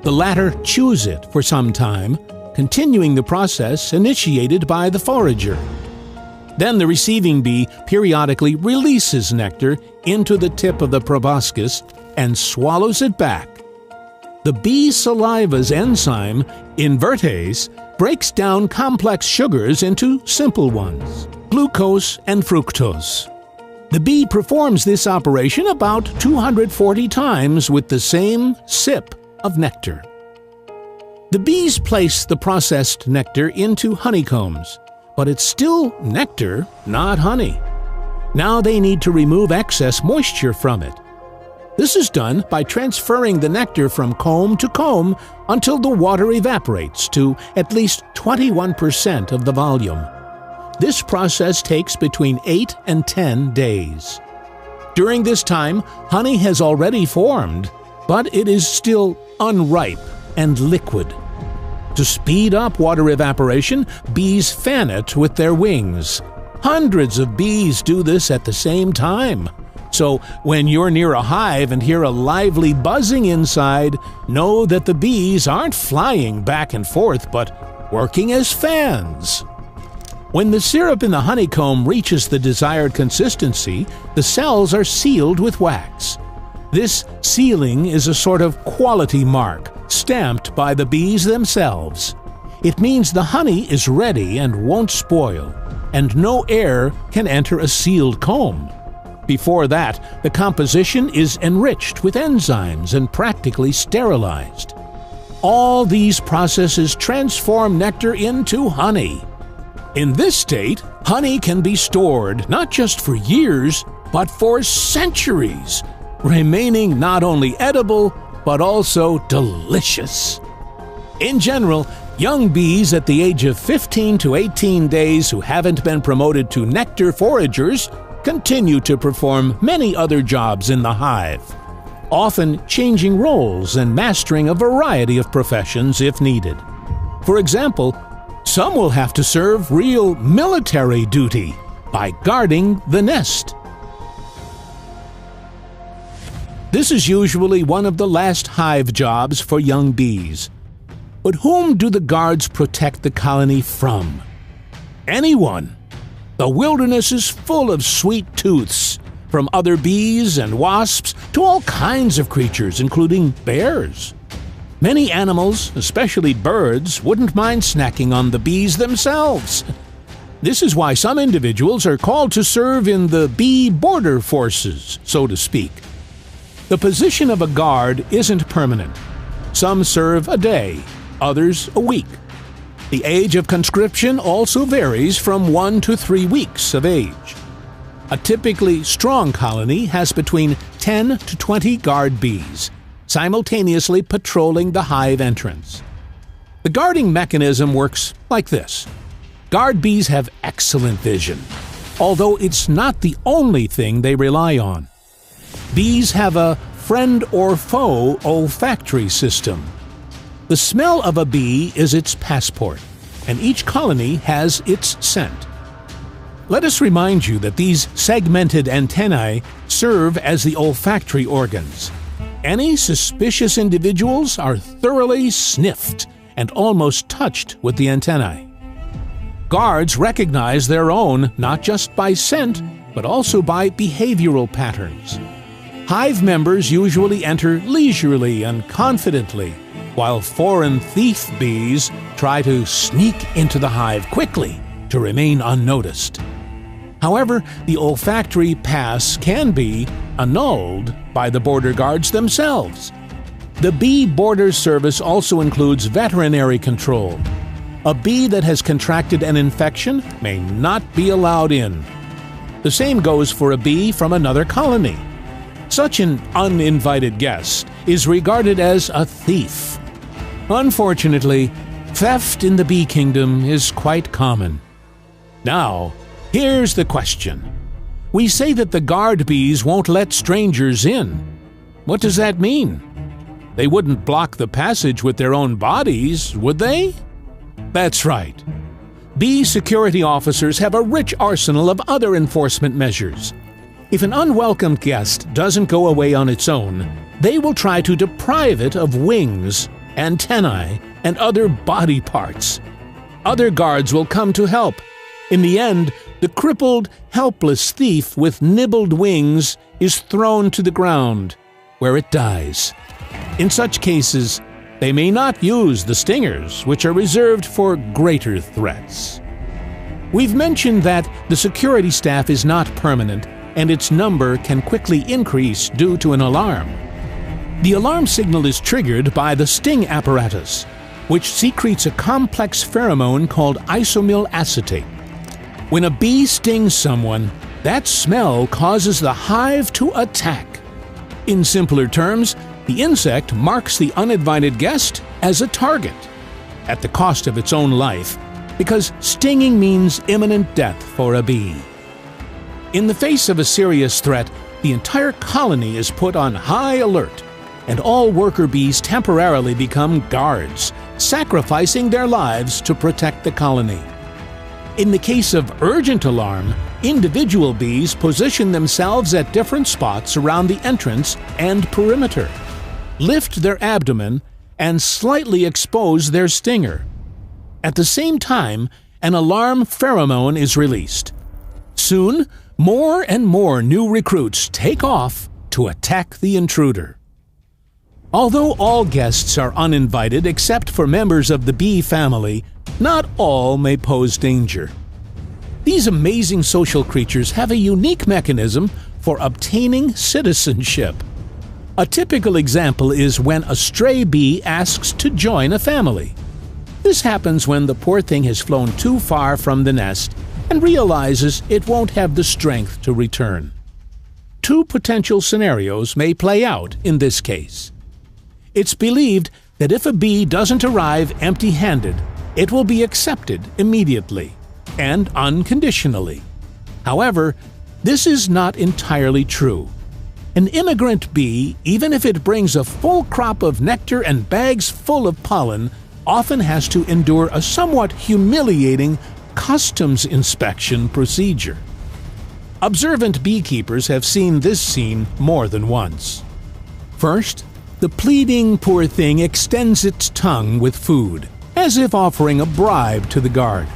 The latter chews it for some time, continuing the process initiated by the forager. Then the receiving bee periodically releases nectar into the tip of the proboscis and swallows it back. The bee saliva's enzyme, invertase, breaks down complex sugars into simple ones, glucose and fructose. The bee performs this operation about 240 times with the same sip of nectar. The bees place the processed nectar into honeycombs, but it's still nectar, not honey. Now they need to remove excess moisture from it. This is done by transferring the nectar from comb to comb until the water evaporates to at least 21% of the volume. This process takes between 8 and 10 days. During this time, honey has already formed, but it is still unripe and liquid. To speed up water evaporation, bees fan it with their wings. Hundreds of bees do this at the same time. So when you're near a hive and hear a lively buzzing inside, know that the bees aren't flying back and forth, but working as fans. When the syrup in the honeycomb reaches the desired consistency, the cells are sealed with wax. This sealing is a sort of quality mark, stamped by the bees themselves. It means the honey is ready and won't spoil, and no air can enter a sealed comb. Before that, the composition is enriched with enzymes and practically sterilized. All these processes transform nectar into honey. In this state, honey can be stored not just for years, but for centuries, remaining not only edible, but also delicious. In general, young bees at the age of 15 to 18 days who haven't been promoted to nectar foragers continue to perform many other jobs in the hive, often changing roles and mastering a variety of professions if needed. For example, some will have to serve real military duty by guarding the nest. This is usually one of the last hive jobs for young bees. But whom do the guards protect the colony from? Anyone. The wilderness is full of sweet tooths, from other bees and wasps to all kinds of creatures, including bears. Many animals, especially birds, wouldn't mind snacking on the bees themselves. This is why some individuals are called to serve in the bee border forces, so to speak. The position of a guard isn't permanent. Some serve a day, others a week. The age of conscription also varies from 1 to 3 weeks of age. A typically strong colony has between 10 to 20 guard bees, simultaneously patrolling the hive entrance. The guarding mechanism works like this. Guard bees have excellent vision, although it's not the only thing they rely on. Bees have a friend or foe olfactory system. The smell of a bee is its passport, and each colony has its scent. Let us remind you that these segmented antennae serve as the olfactory organs. Any suspicious individuals are thoroughly sniffed and almost touched with the antennae. Guards recognize their own not just by scent, but also by behavioral patterns. Hive members usually enter leisurely and confidently, while foreign thief bees try to sneak into the hive quickly to remain unnoticed. However, the olfactory pass can be annulled by the border guards themselves. The bee border service also includes veterinary control. A bee that has contracted an infection may not be allowed in. The same goes for a bee from another colony. Such an uninvited guest is regarded as a thief. Unfortunately, theft in the bee kingdom is quite common. Now, here's the question. We say that the guard bees won't let strangers in. What does that mean? They wouldn't block the passage with their own bodies, would they? That's right. Bee security officers have a rich arsenal of other enforcement measures. If an unwelcome guest doesn't go away on its own, they will try to deprive it of wings, antennae, and other body parts. Other guards will come to help. In the end, the crippled, helpless thief with nibbled wings is thrown to the ground, where it dies. In such cases, they may not use the stingers, which are reserved for greater threats. We've mentioned that the security staff is not permanent, and its number can quickly increase due to an alarm. The alarm signal is triggered by the sting apparatus, which secretes a complex pheromone called isomyl acetate. When a bee stings someone, that smell causes the hive to attack. In simpler terms, the insect marks the uninvited guest as a target, at the cost of its own life, because stinging means imminent death for a bee. In the face of a serious threat, the entire colony is put on high alert, and all worker bees temporarily become guards, sacrificing their lives to protect the colony. In the case of urgent alarm, individual bees position themselves at different spots around the entrance and perimeter, lift their abdomen, and slightly expose their stinger. At the same time, an alarm pheromone is released. Soon, more and more new recruits take off to attack the intruder. Although all guests are uninvited except for members of the bee family, not all may pose danger. These amazing social creatures have a unique mechanism for obtaining citizenship. A typical example is when a stray bee asks to join a family. This happens when the poor thing has flown too far from the nest and realizes it won't have the strength to return. Two potential scenarios may play out in this case. It's believed that if a bee doesn't arrive empty-handed, it will be accepted immediately and unconditionally. However, this is not entirely true. An immigrant bee, even if it brings a full crop of nectar and bags full of pollen, often has to endure a somewhat humiliating customs inspection procedure. Observant beekeepers have seen this scene more than once. First, the pleading poor thing extends its tongue with food, as if offering a bribe to the guard.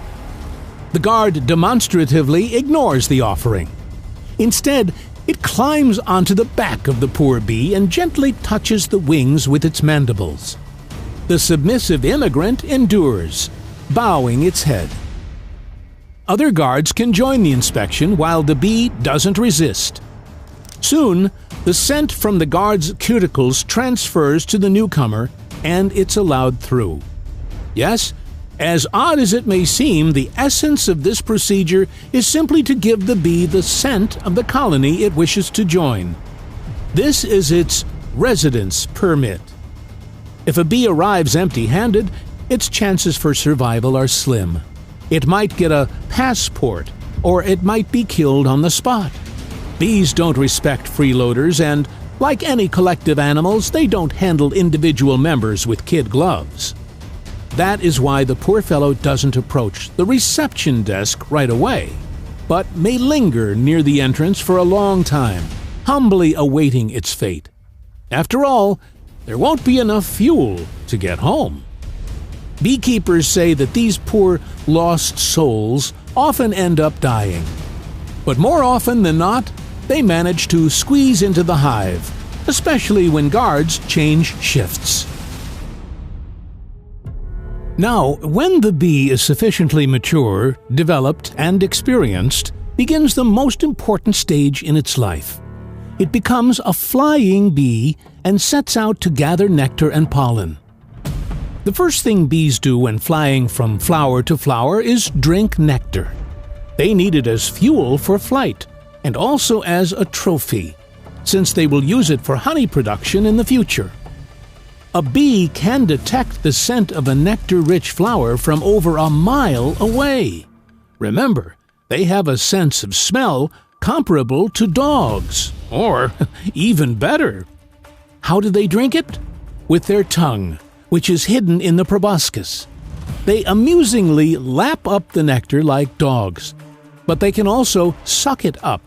The guard demonstratively ignores the offering. Instead, it climbs onto the back of the poor bee and gently touches the wings with its mandibles. The submissive immigrant endures, bowing its head. Other guards can join the inspection while the bee doesn't resist. Soon, the scent from the guard's cuticles transfers to the newcomer and it's allowed through. Yes, as odd as it may seem, the essence of this procedure is simply to give the bee the scent of the colony it wishes to join. This is its residence permit. If a bee arrives empty-handed, its chances for survival are slim. It might get a passport, or it might be killed on the spot. Bees don't respect freeloaders, and, like any collective animals, they don't handle individual members with kid gloves. That is why the poor fellow doesn't approach the reception desk right away, but may linger near the entrance for a long time, humbly awaiting its fate. After all, there won't be enough fuel to get home. Beekeepers say that these poor lost souls often end up dying. But more often than not, they manage to squeeze into the hive, especially when guards change shifts. Now, when the bee is sufficiently mature, developed, and experienced, begins the most important stage in its life. It becomes a flying bee and sets out to gather nectar and pollen. The first thing bees do when flying from flower to flower is drink nectar. They need it as fuel for flight, and also as a trophy, since they will use it for honey production in the future. A bee can detect the scent of a nectar-rich flower from over a mile away. Remember, they have a sense of smell comparable to dogs, or even better. How do they drink it? With their tongue, which is hidden in the proboscis. They amusingly lap up the nectar like dogs, but they can also suck it up.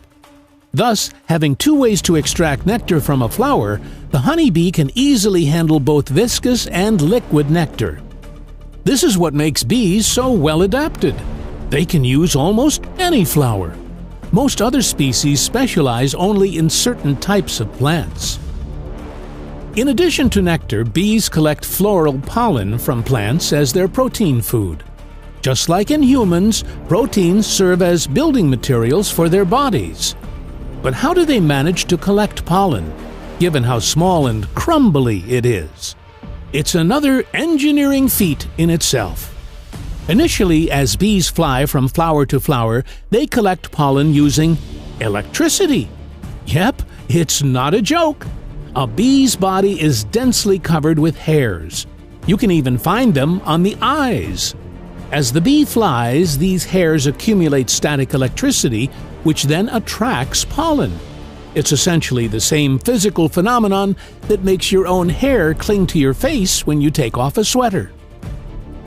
Thus, having two ways to extract nectar from a flower, the honeybee can easily handle both viscous and liquid nectar. This is what makes bees so well adapted. They can use almost any flower. Most other species specialize only in certain types of plants. In addition to nectar, bees collect floral pollen from plants as their protein food. Just like in humans, proteins serve as building materials for their bodies. But how do they manage to collect pollen, given how small and crumbly it is? It's another engineering feat in itself. Initially, as bees fly from flower to flower, they collect pollen using electricity. Yep, it's not a joke. A bee's body is densely covered with hairs. You can even find them on the eyes. As the bee flies, these hairs accumulate static electricity, which then attracts pollen. It's essentially the same physical phenomenon that makes your own hair cling to your face when you take off a sweater.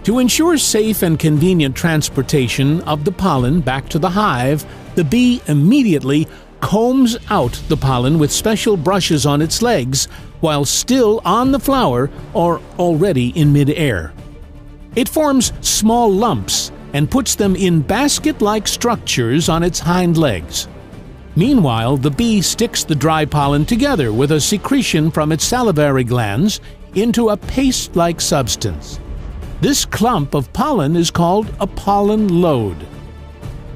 To ensure safe and convenient transportation of the pollen back to the hive, the bee immediately combs out the pollen with special brushes on its legs while still on the flower or already in midair. It forms small lumps and puts them in basket-like structures on its hind legs. Meanwhile, the bee sticks the dry pollen together with a secretion from its salivary glands into a paste-like substance. This clump of pollen is called a pollen load.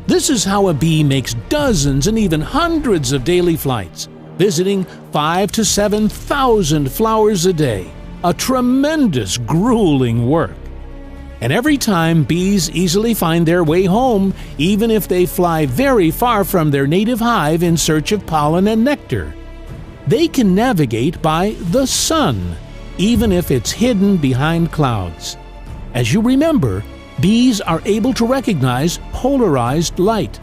This is how a bee makes dozens and even hundreds of daily flights, visiting 5,000 to 7,000 flowers a day. A tremendous, grueling work. And every time, bees easily find their way home, even if they fly very far from their native hive in search of pollen and nectar. They can navigate by the sun, even if it's hidden behind clouds. As you remember, bees are able to recognize polarized light.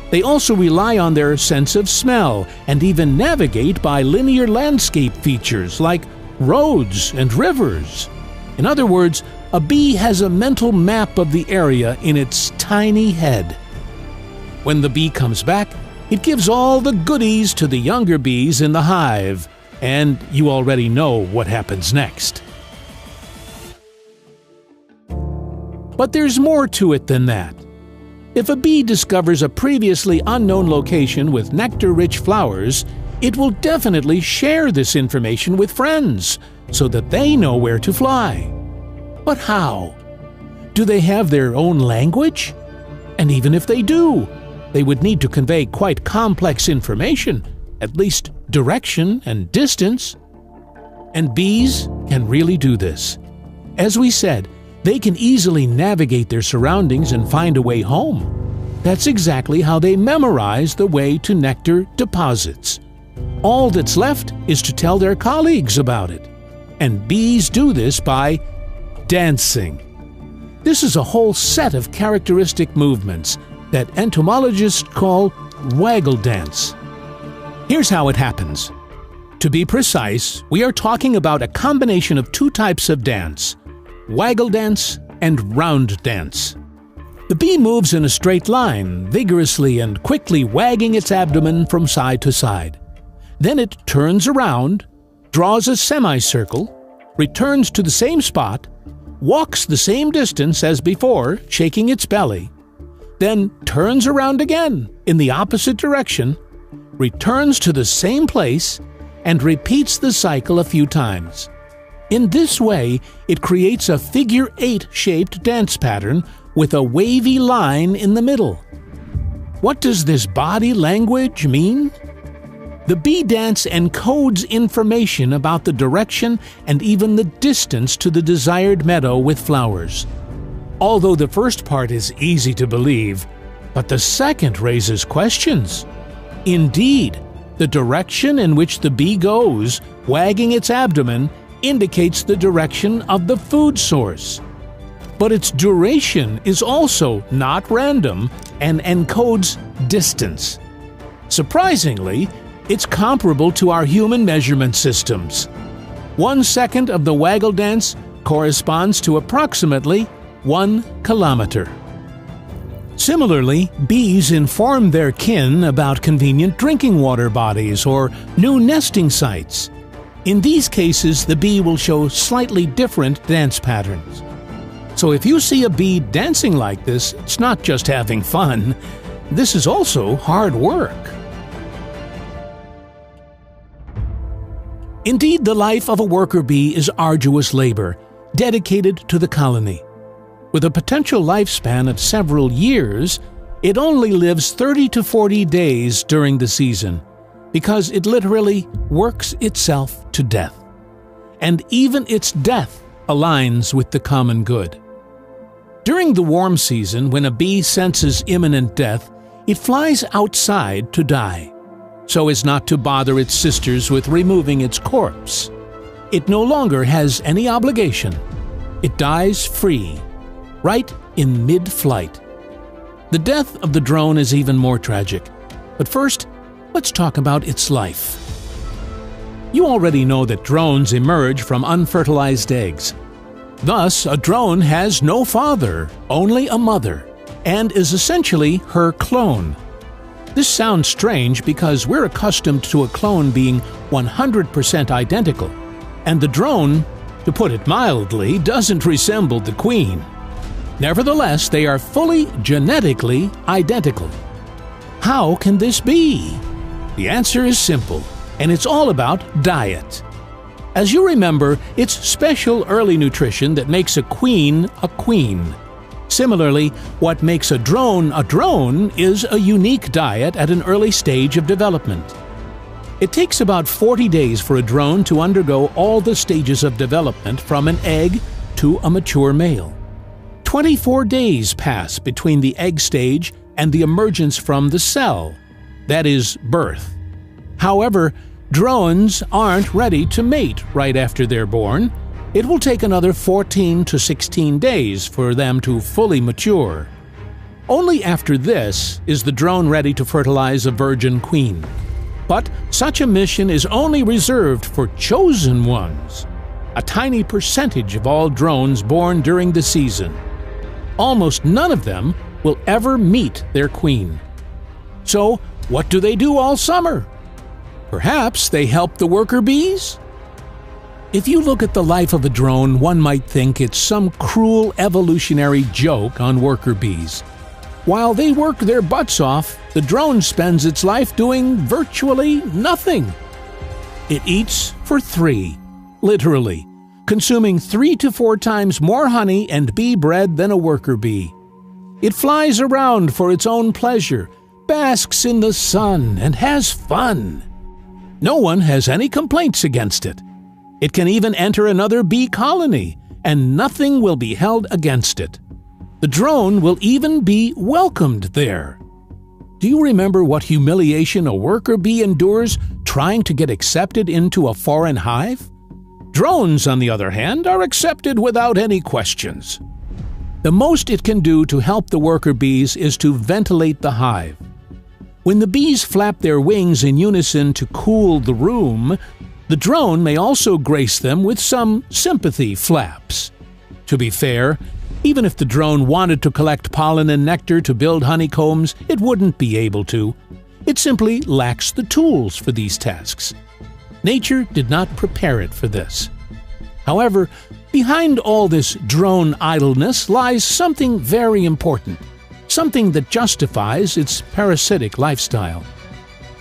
They also rely on their sense of smell and even navigate by linear landscape features like roads and rivers. In other words, a bee has a mental map of the area in its tiny head. When the bee comes back, it gives all the goodies to the younger bees in the hive, and you already know what happens next. But there's more to it than that. If a bee discovers a previously unknown location with nectar-rich flowers, it will definitely share this information with friends so that they know where to fly. But how? Do they have their own language? And even if they do, they would need to convey quite complex information, at least direction and distance. And bees can really do this. As we said, they can easily navigate their surroundings and find a way home. That's exactly how they memorize the way to nectar deposits. All that's left is to tell their colleagues about it. And bees do this by dancing. This is a whole set of characteristic movements that entomologists call waggle dance. Here's how it happens. To be precise, we are talking about a combination of two types of dance: waggle dance and round dance. The bee moves in a straight line, vigorously and quickly wagging its abdomen from side to side. Then it turns around, draws a semicircle, returns to the same spot, walks the same distance as before, shaking its belly, then turns around again in the opposite direction, returns to the same place, and repeats the cycle a few times. In this way, it creates a figure 8-shaped dance pattern with a wavy line in the middle. What does this body language mean? The bee dance encodes information about the direction and even the distance to the desired meadow with flowers. Although the first part is easy to believe, but the second raises questions. Indeed, the direction in which the bee goes, wagging its abdomen, indicates the direction of the food source. But its duration is also not random and encodes distance. Surprisingly, it's comparable to our human measurement systems. 1 second of the waggle dance corresponds to approximately 1 kilometer. Similarly, bees inform their kin about convenient drinking water bodies or new nesting sites. In these cases, the bee will show slightly different dance patterns. So if you see a bee dancing like this, it's not just having fun. This is also hard work. Indeed, the life of a worker bee is arduous labor, dedicated to the colony. With a potential lifespan of several years, it only lives 30 to 40 days during the season, because it literally works itself to death. And even its death aligns with the common good. During the warm season, when a bee senses imminent death, it flies outside to die, so as not to bother its sisters with removing its corpse. It no longer has any obligation. It dies free, right in mid-flight. The death of the drone is even more tragic. But first, let's talk about its life. You already know that drones emerge from unfertilized eggs. Thus, a drone has no father, only a mother, and is essentially her clone. This sounds strange because we're accustomed to a clone being 100% identical, and the drone, to put it mildly, doesn't resemble the queen. Nevertheless, they are fully genetically identical. How can this be? The answer is simple, and it's all about diet. As you remember, it's special early nutrition that makes a queen a queen. Similarly, what makes a drone is a unique diet at an early stage of development. It takes about 40 days for a drone to undergo all the stages of development from an egg to a mature male. 24 days pass between the egg stage and the emergence from the cell, that is, birth. However, drones aren't ready to mate right after they're born. It will take another 14 to 16 days for them to fully mature. Only after this is the drone ready to fertilize a virgin queen. But such a mission is only reserved for chosen ones, a tiny percentage of all drones born during the season. Almost none of them will ever meet their queen. So, what do they do all summer? Perhaps they help the worker bees? If you look at the life of a drone, one might think it's some cruel evolutionary joke on worker bees. While they work their butts off, the drone spends its life doing virtually nothing. It eats for 3, literally, consuming 3 to 4 times more honey and bee bread than a worker bee. It flies around for its own pleasure, basks in the sun, and has fun. No one has any complaints against it. It can even enter another bee colony, and nothing will be held against it. The drone will even be welcomed there. Do you remember what humiliation a worker bee endures trying to get accepted into a foreign hive? Drones, on the other hand, are accepted without any questions. The most it can do to help the worker bees is to ventilate the hive. When the bees flap their wings in unison to cool the room, the drone may also grace them with some sympathy flaps. To be fair, even if the drone wanted to collect pollen and nectar to build honeycombs, it wouldn't be able to. It simply lacks the tools for these tasks. Nature did not prepare it for this. However, behind all this drone idleness lies something very important, something that justifies its parasitic lifestyle.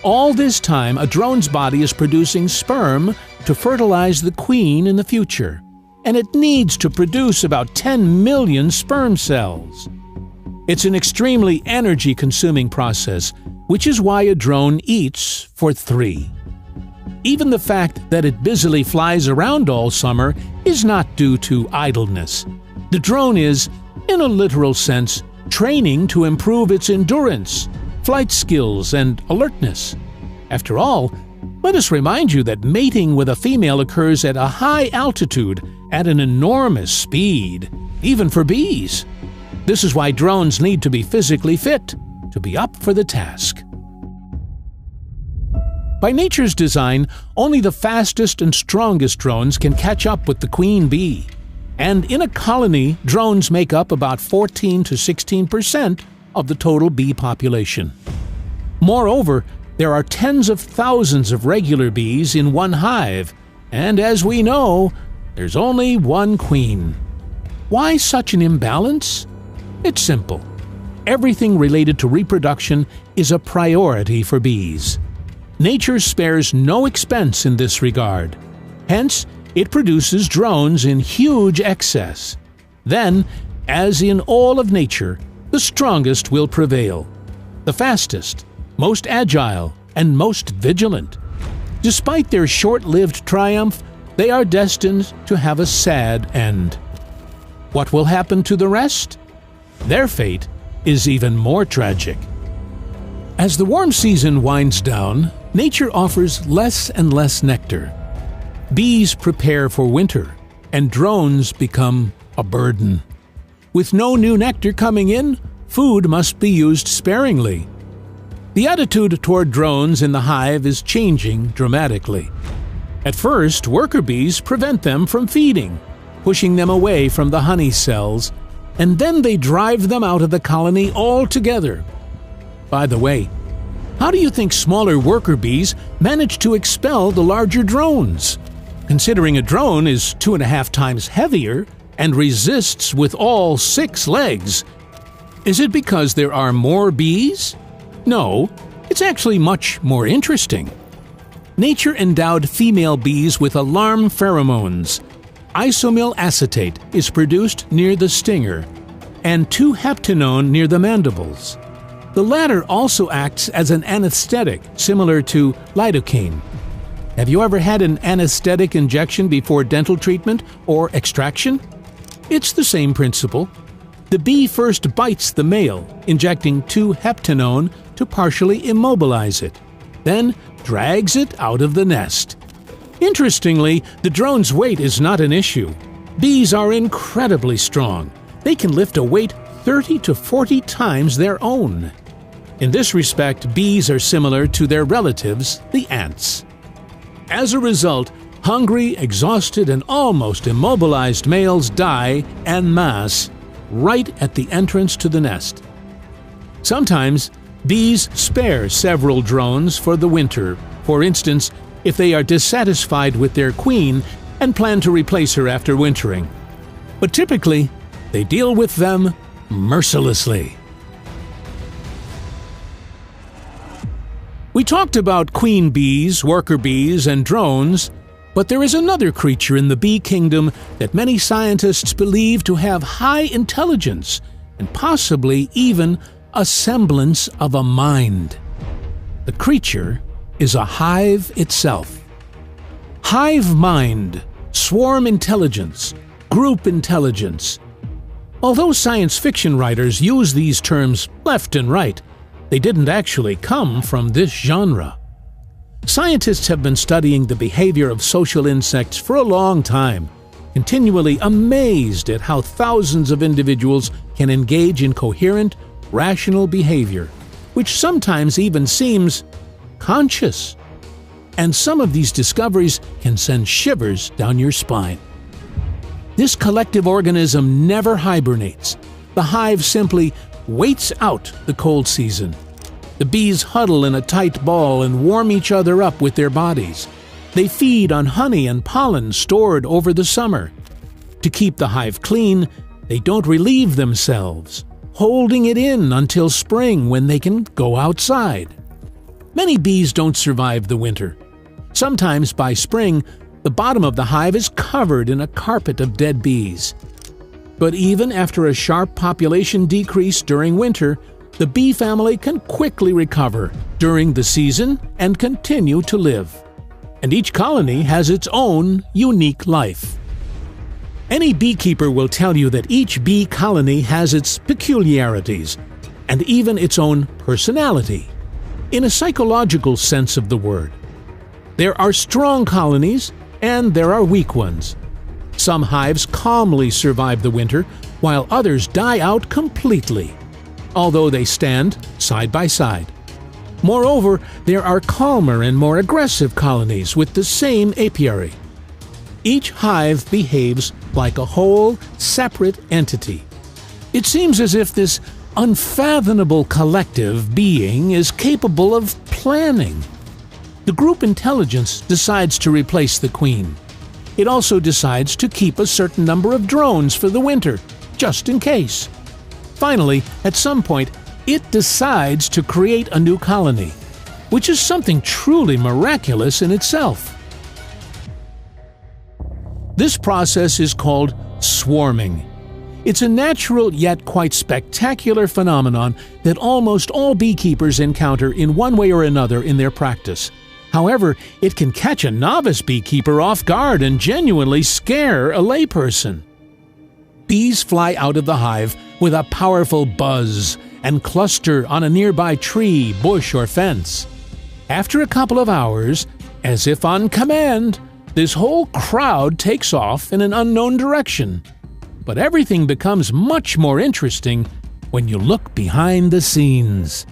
All this time, a drone's body is producing sperm to fertilize the queen in the future, and it needs to produce about 10 million sperm cells. It's an extremely energy-consuming process, which is why a drone eats for 3. Even the fact that it busily flies around all summer is not due to idleness. The drone is, in a literal sense, training to improve its endurance, flight skills, and alertness. After all, let us remind you that mating with a female occurs at a high altitude at an enormous speed, even for bees. This is why drones need to be physically fit to be up for the task. By nature's design, only the fastest and strongest drones can catch up with the queen bee. And in a colony, drones make up about 14 to 16% of the total bee population. Moreover, there are tens of thousands of regular bees in one hive, and as we know, there's only one queen. Why such an imbalance? It's simple. Everything related to reproduction is a priority for bees. Nature spares no expense in this regard. Hence, it produces drones in huge excess. Then, as in all of nature, the strongest will prevail. The fastest, most agile, and most vigilant. Despite their short-lived triumph, they are destined to have a sad end. What will happen to the rest? Their fate is even more tragic. As the warm season winds down, nature offers less and less nectar. Bees prepare for winter, and drones become a burden. With no new nectar coming in, food must be used sparingly. The attitude toward drones in the hive is changing dramatically. At first, worker bees prevent them from feeding, pushing them away from the honey cells, and then they drive them out of the colony altogether. By the way, how do you think smaller worker bees manage to expel the larger drones? Considering a drone is 2.5 times heavier and resists with all 6 legs. Is it because there are more bees? No, it's actually much more interesting. Nature endowed female bees with alarm pheromones. Isomyl acetate is produced near the stinger, and 2-heptanone near the mandibles. The latter also acts as an anesthetic, similar to lidocaine. Have you ever had an anesthetic injection before dental treatment or extraction? It's the same principle. The bee first bites the male, injecting 2-heptanone to partially immobilize it, then drags it out of the nest. Interestingly, the drone's weight is not an issue. Bees are incredibly strong. They can lift a weight 30 to 40 times their own. In this respect, bees are similar to their relatives, the ants. As a result, hungry, exhausted, and almost immobilized males die en masse right at the entrance to the nest. Sometimes, bees spare several drones for the winter, for instance, if they are dissatisfied with their queen and plan to replace her after wintering. But typically, they deal with them mercilessly. We talked about queen bees, worker bees, and drones, but there is another creature in the bee kingdom that many scientists believe to have high intelligence and possibly even a semblance of a mind. The creature is a hive itself. Hive mind, swarm intelligence, group intelligence. Although science fiction writers use these terms left and right, they didn't actually come from this genre. Scientists have been studying the behavior of social insects for a long time, continually amazed at how thousands of individuals can engage in coherent, rational behavior, which sometimes even seems conscious. And some of these discoveries can send shivers down your spine. This collective organism never hibernates. The hive simply waits out the cold season. The bees huddle in a tight ball and warm each other up with their bodies. They feed on honey and pollen stored over the summer. To keep the hive clean, they don't relieve themselves, holding it in until spring when they can go outside. Many bees don't survive the winter. Sometimes by spring, the bottom of the hive is covered in a carpet of dead bees. But even after a sharp population decrease during winter, the bee family can quickly recover during the season and continue to live. And each colony has its own unique life. Any beekeeper will tell you that each bee colony has its peculiarities and even its own personality, in a psychological sense of the word. There are strong colonies and there are weak ones. Some hives calmly survive the winter, while others die out completely, although they stand side by side. Moreover, there are calmer and more aggressive colonies with the same apiary. Each hive behaves like a whole, separate entity. It seems as if this unfathomable collective being is capable of planning. The group intelligence decides to replace the queen. It also decides to keep a certain number of drones for the winter, just in case. Finally, at some point, it decides to create a new colony, which is something truly miraculous in itself. This process is called swarming. It's a natural yet quite spectacular phenomenon that almost all beekeepers encounter in one way or another in their practice. However, it can catch a novice beekeeper off guard and genuinely scare a layperson. Bees fly out of the hive with a powerful buzz and cluster on a nearby tree, bush, or fence. After a couple of hours, as if on command, this whole crowd takes off in an unknown direction. But everything becomes much more interesting when you look behind the scenes.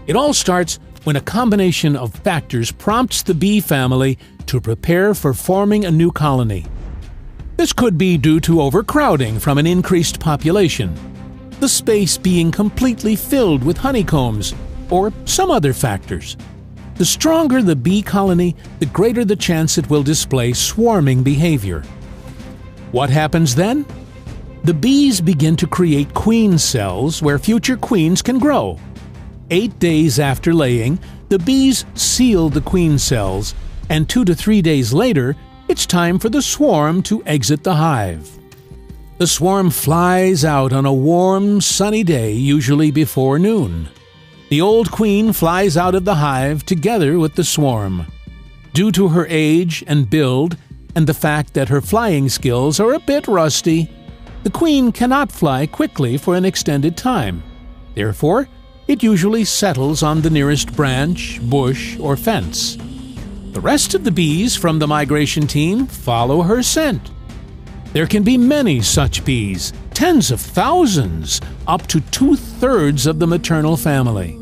It all starts when a combination of factors prompts the bee family to prepare for forming a new colony. This could be due to overcrowding from an increased population, the space being completely filled with honeycombs, or some other factors. The stronger the bee colony, the greater the chance it will display swarming behavior. What happens then? The bees begin to create queen cells where future queens can grow. 8 days after laying, the bees seal the queen cells, and 2 to 3 days later, it's time for the swarm to exit the hive. The swarm flies out on a warm, sunny day, usually before noon. The old queen flies out of the hive together with the swarm. Due to her age and build, and the fact that her flying skills are a bit rusty, the queen cannot fly quickly for an extended time. Therefore, it usually settles on the nearest branch, bush, or fence. The rest of the bees from the migration team follow her scent. There can be many such bees, tens of thousands, up to 2/3 of the maternal family.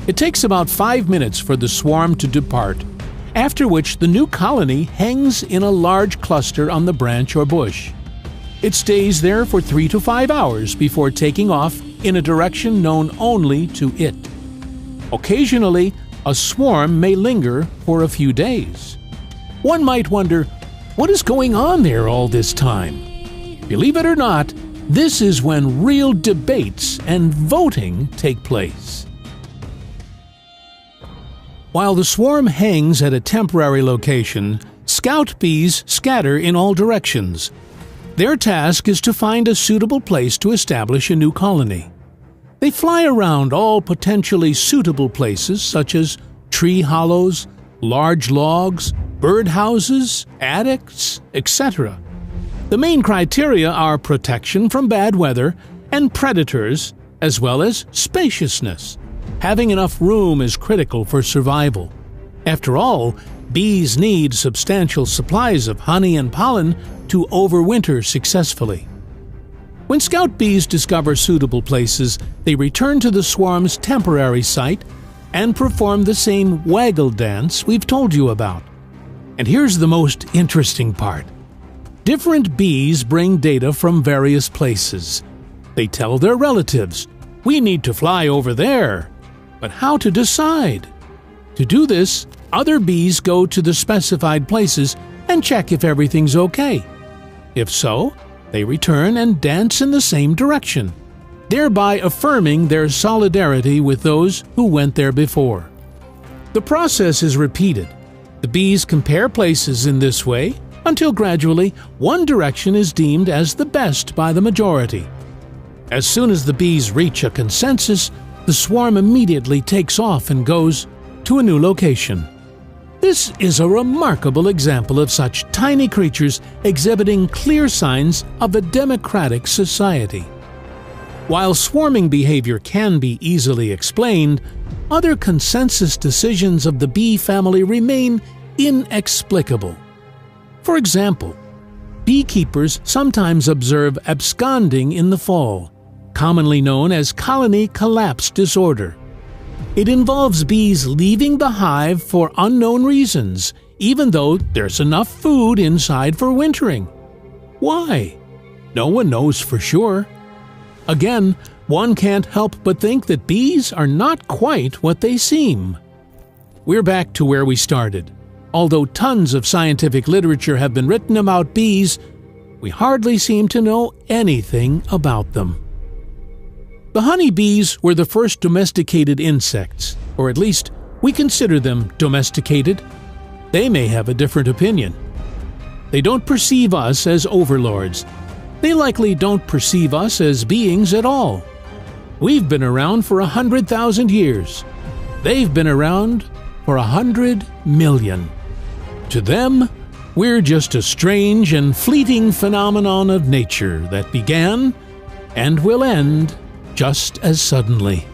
It takes about 5 minutes for the swarm to depart, after which the new colony hangs in a large cluster on the branch or bush. It stays there for 3 to 5 hours before taking off in a direction known only to it. Occasionally, a swarm may linger for a few days. One might wonder, what is going on there all this time? Believe it or not, this is when real debates and voting take place. While the swarm hangs at a temporary location, scout bees scatter in all directions. Their task is to find a suitable place to establish a new colony. They fly around all potentially suitable places such as tree hollows, large logs, birdhouses, attics, etc. The main criteria are protection from bad weather and predators, as well as spaciousness. Having enough room is critical for survival. After all, bees need substantial supplies of honey and pollen to overwinter successfully. When scout bees discover suitable places, they return to the swarm's temporary site and perform the same waggle dance we've told you about. And here's the most interesting part. Different bees bring data from various places. They tell their relatives, "We need to fly over there." But how to decide? To do this, other bees go to the specified places and check if everything's okay. If so, they return and dance in the same direction, thereby affirming their solidarity with those who went there before. The process is repeated. The bees compare places in this way until gradually one direction is deemed as the best by the majority. As soon as the bees reach a consensus, the swarm immediately takes off and goes to a new location. This is a remarkable example of such tiny creatures exhibiting clear signs of a democratic society. While swarming behavior can be easily explained, other consensus decisions of the bee family remain inexplicable. For example, beekeepers sometimes observe absconding in the fall, commonly known as colony collapse disorder. It involves bees leaving the hive for unknown reasons, even though there's enough food inside for wintering. Why? No one knows for sure. Again, one can't help but think that bees are not quite what they seem. We're back to where we started. Although tons of scientific literature have been written about bees, we hardly seem to know anything about them. The honeybees were the first domesticated insects, or at least we consider them domesticated. They may have a different opinion. They don't perceive us as overlords. They likely don't perceive us as beings at all. We've been around for 100,000 years. They've been around for 100 million. To them, we're just a strange and fleeting phenomenon of nature that began and will end just as suddenly.